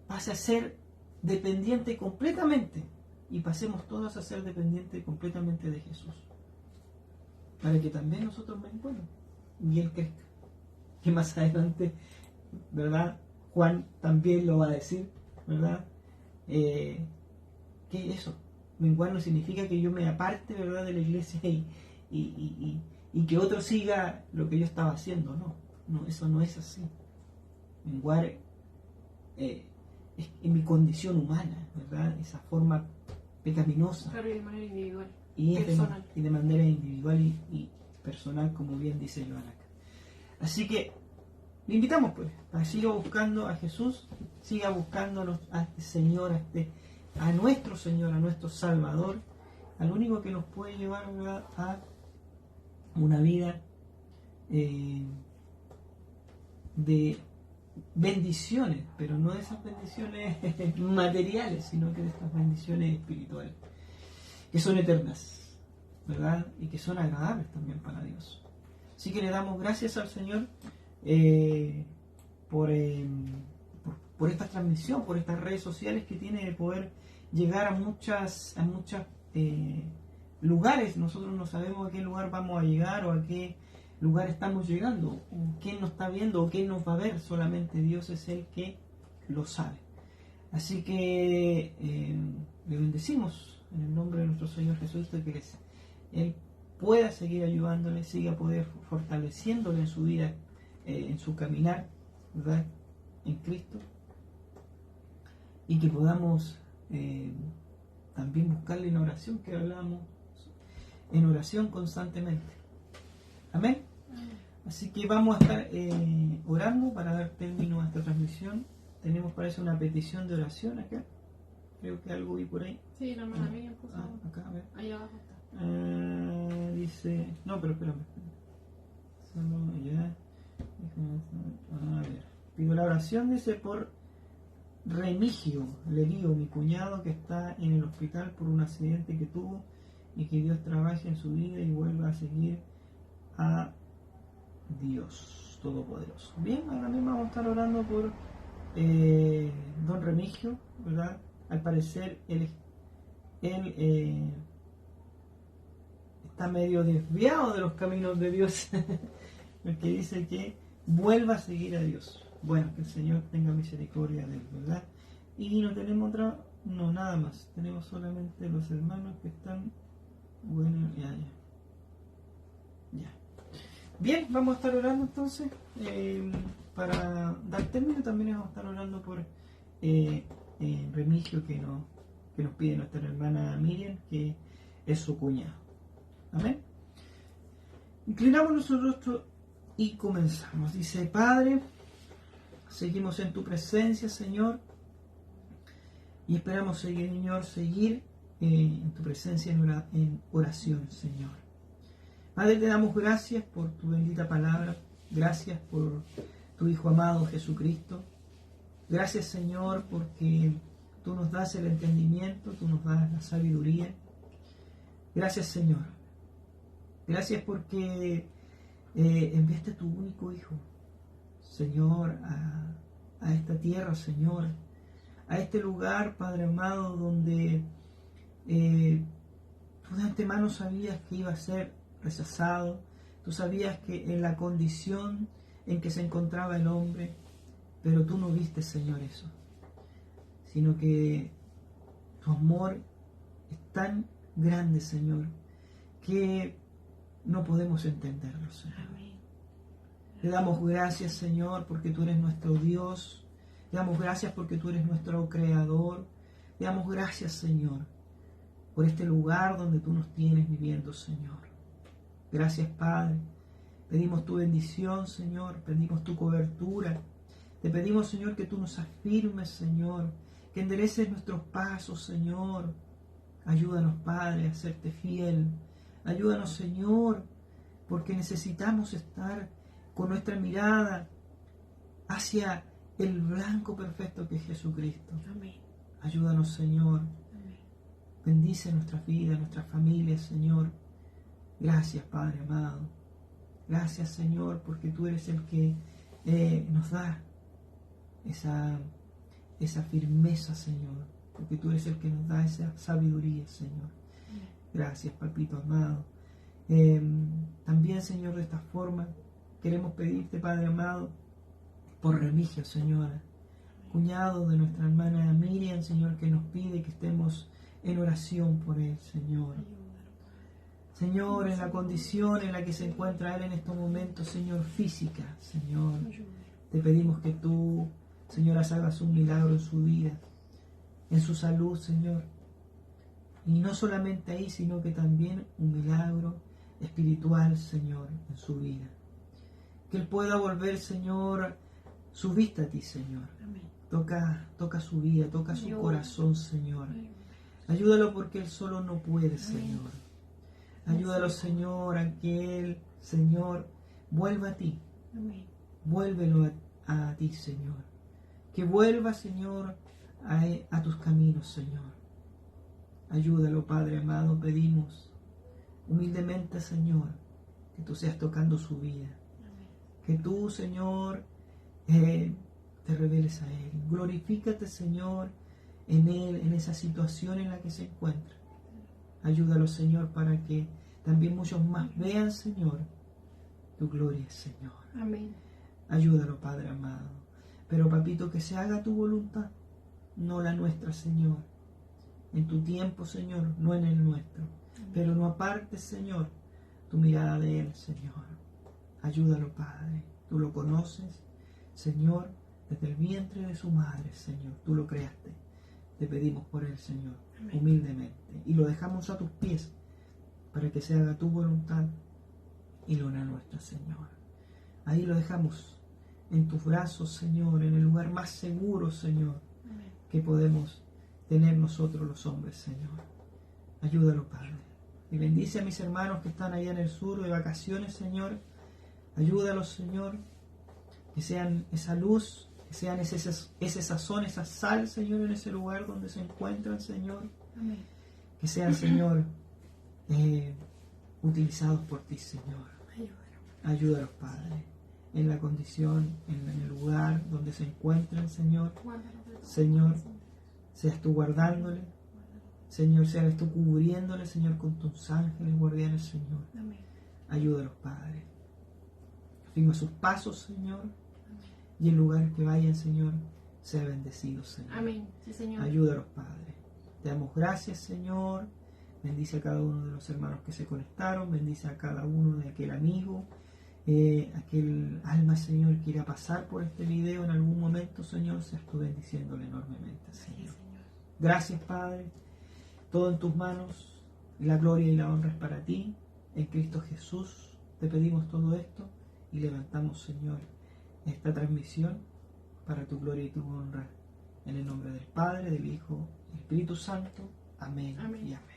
pase a ser dependiente completamente y pasemos todos a ser dependientes completamente de Jesús, para que también nosotros menguemos y Él crezca. Que más adelante, ¿verdad?, Juan también lo va a decir, ¿verdad? Que eso, menguar no significa que yo me aparte, ¿verdad?, de la iglesia y que otro siga lo que yo estaba haciendo. No, eso no es así. Menguar es en mi condición humana, ¿verdad?, esa forma pecaminosa. Claro, y de manera individual. Y personal. de manera individual y personal, como bien dice Joana acá. Así que le invitamos, pues, a que siga buscando a Jesús, siga buscándonos a este Señor, a nuestro Señor, a nuestro Salvador, al único que nos puede llevar, ¿verdad?, a una vida de bendiciones, pero no de esas bendiciones materiales, sino que de estas bendiciones espirituales, que son eternas, ¿verdad?, y que son agradables también para Dios. Así que le damos gracias al Señor por esta transmisión, por estas redes sociales que tiene de poder llegar a muchas lugares. Nosotros no sabemos a qué lugar vamos a llegar o a qué lugar estamos llegando, o quién nos está viendo o quién nos va a ver. Solamente Dios es el que lo sabe. Así que le bendecimos en el nombre de nuestro Señor Jesús, de que Él pueda seguir ayudándole, siga poder fortaleciéndole en su vida, en su caminar, ¿verdad?, en Cristo, y que podamos también buscarle en oración, que hablamos en oración constantemente. Amén. Así que vamos a estar orando para dar término a esta transmisión. Tenemos, parece, una petición de oración acá. Creo que algo vi por ahí. Sí, la hermana Miriam puso. Acá, a ver. Ahí abajo está. Dice, no, pero espérame. Solo ya. A ver. Pido la oración, dice, por Remigio Lerío, mi cuñado, que está en el hospital por un accidente que tuvo, y que Dios trabaje en su vida y vuelva a seguir a Dios Todopoderoso. Bien, ahora mismo vamos a estar orando por don Remigio, ¿verdad? Al parecer él está medio desviado de los caminos de Dios, porque dice que vuelva a seguir a Dios. Bueno, que el Señor tenga misericordia de él, ¿verdad? Y no tenemos otra, no, nada más. Tenemos solamente los hermanos que están, bueno, ya. Bien, vamos a estar orando entonces, para dar término. También vamos a estar orando por Remigio, que nos pide nuestra hermana Miriam, que es su cuñado. Amén. Inclinamos nuestro rostro y comenzamos. Dice: Padre, seguimos en tu presencia, Señor, y esperamos, Señor, seguir en tu presencia en oración, Señor. Padre, te damos gracias por tu bendita palabra, gracias por tu Hijo amado Jesucristo. Gracias, Señor, porque tú nos das el entendimiento, tú nos das la sabiduría. Gracias, Señor. Gracias porque enviaste a tu único Hijo, Señor, a esta tierra, Señor, a este lugar, Padre amado, donde tú de antemano sabías que iba a ser rechazado. Tú sabías que en la condición en que se encontraba el hombre, pero tú no viste, Señor, eso, sino que tu amor es tan grande, Señor, que no podemos entenderlo, Señor. Amén. Te damos gracias, Señor, porque tú eres nuestro Dios. Te damos gracias porque tú eres nuestro Creador. Te damos gracias, Señor, por este lugar donde tú nos tienes viviendo, Señor. Gracias, Padre. Pedimos tu bendición, Señor. Pedimos tu cobertura. Te pedimos, Señor, que tú nos afirmes, Señor. Que endereces nuestros pasos, Señor. Ayúdanos, Padre, a serte fiel. Ayúdanos, Señor, porque necesitamos estar con nuestra mirada hacia el blanco perfecto que es Jesucristo. Amén. Ayúdanos, Señor. Amén. Bendice nuestras vidas, nuestras familias, Señor. Gracias, Padre amado. Gracias, Señor, porque tú eres el que nos da esa firmeza, Señor. Porque tú eres el que nos da esa sabiduría, Señor. Gracias, Papito amado. También, Señor, de esta forma queremos pedirte, Padre amado, por Remigio, Señora, cuñado de nuestra hermana Miriam, Señor, que nos pide que estemos en oración por él, Señor. Señor, en la condición en la que se encuentra él en estos momentos, Señor, física, Señor, te pedimos que tú, Señor, hagas un milagro en su vida, en su salud, Señor. Y no solamente ahí, sino que también un milagro espiritual, Señor, en su vida. Que él pueda volver, Señor, su vista a ti, Señor. Amén. Toca su vida, toca su corazón, Señor. Ayúdalo porque él solo no puede, Señor. Ayúdalo, Señor, a que él, Señor, vuelva a ti. Amén. Vuélvelo a ti, Señor. Que vuelva, Señor, a tus caminos, Señor. Ayúdalo, Padre amado, pedimos humildemente, Señor, que tú seas tocando su vida. Que tú, Señor, te reveles a él. Glorifícate, Señor, en él, en esa situación en la que se encuentra. Ayúdalo, Señor, para que también muchos más vean, Señor, tu gloria, Señor. Amén. Ayúdalo, Padre amado. Pero, Papito, que se haga tu voluntad, no la nuestra, Señor. En tu tiempo, Señor, no en el nuestro. Pero no apartes, Señor, tu mirada de él, Señor. Ayúdalo, Padre. Tú lo conoces, Señor, desde el vientre de su madre, Señor. Tú lo creaste. Te pedimos por él, Señor, Amén. humildemente. Y lo dejamos a tus pies para que se haga tu voluntad y no la nuestra, Señor. Ahí lo dejamos en tus brazos, Señor, en el lugar más seguro, Señor, Amén. que podemos tener nosotros los hombres, Señor. Ayúdalo, Padre. Y bendice a mis hermanos que están allá en el sur de vacaciones, Señor. Ayúdalos, Señor, que sean esa luz, que sean ese sazón, esa sal, Señor, en ese lugar donde se encuentran, Señor. Amén. Que sean, Señor, utilizados por ti, Señor. Ayúdalos, Padre, en la condición, en el lugar donde se encuentran, Señor. Señor, seas tú guardándole. Señor, seas tú cubriéndole, Señor, con tus ángeles guardianes, Señor. Amén. Ayúdalos, Padre. Firma sus pasos, Señor. Y el lugar que vayan, Señor, sea bendecido, Señor. Amén. Sí, Señor. Ayúdalos, Padre. Te damos gracias, Señor. Bendice a cada uno de los hermanos que se conectaron. Bendice a cada uno de aquel amigo, aquel alma, Señor, que irá a pasar por este video en algún momento, Señor. Seas tú bendiciéndole enormemente, Señor. Gracias, Padre. Todo en tus manos. La gloria y la honra es para ti. En Cristo Jesús te pedimos todo esto y levantamos, Señor, esta transmisión para tu gloria y tu honra. En el nombre del Padre, del Hijo y del Espíritu Santo. Amén. Amén. Y amén.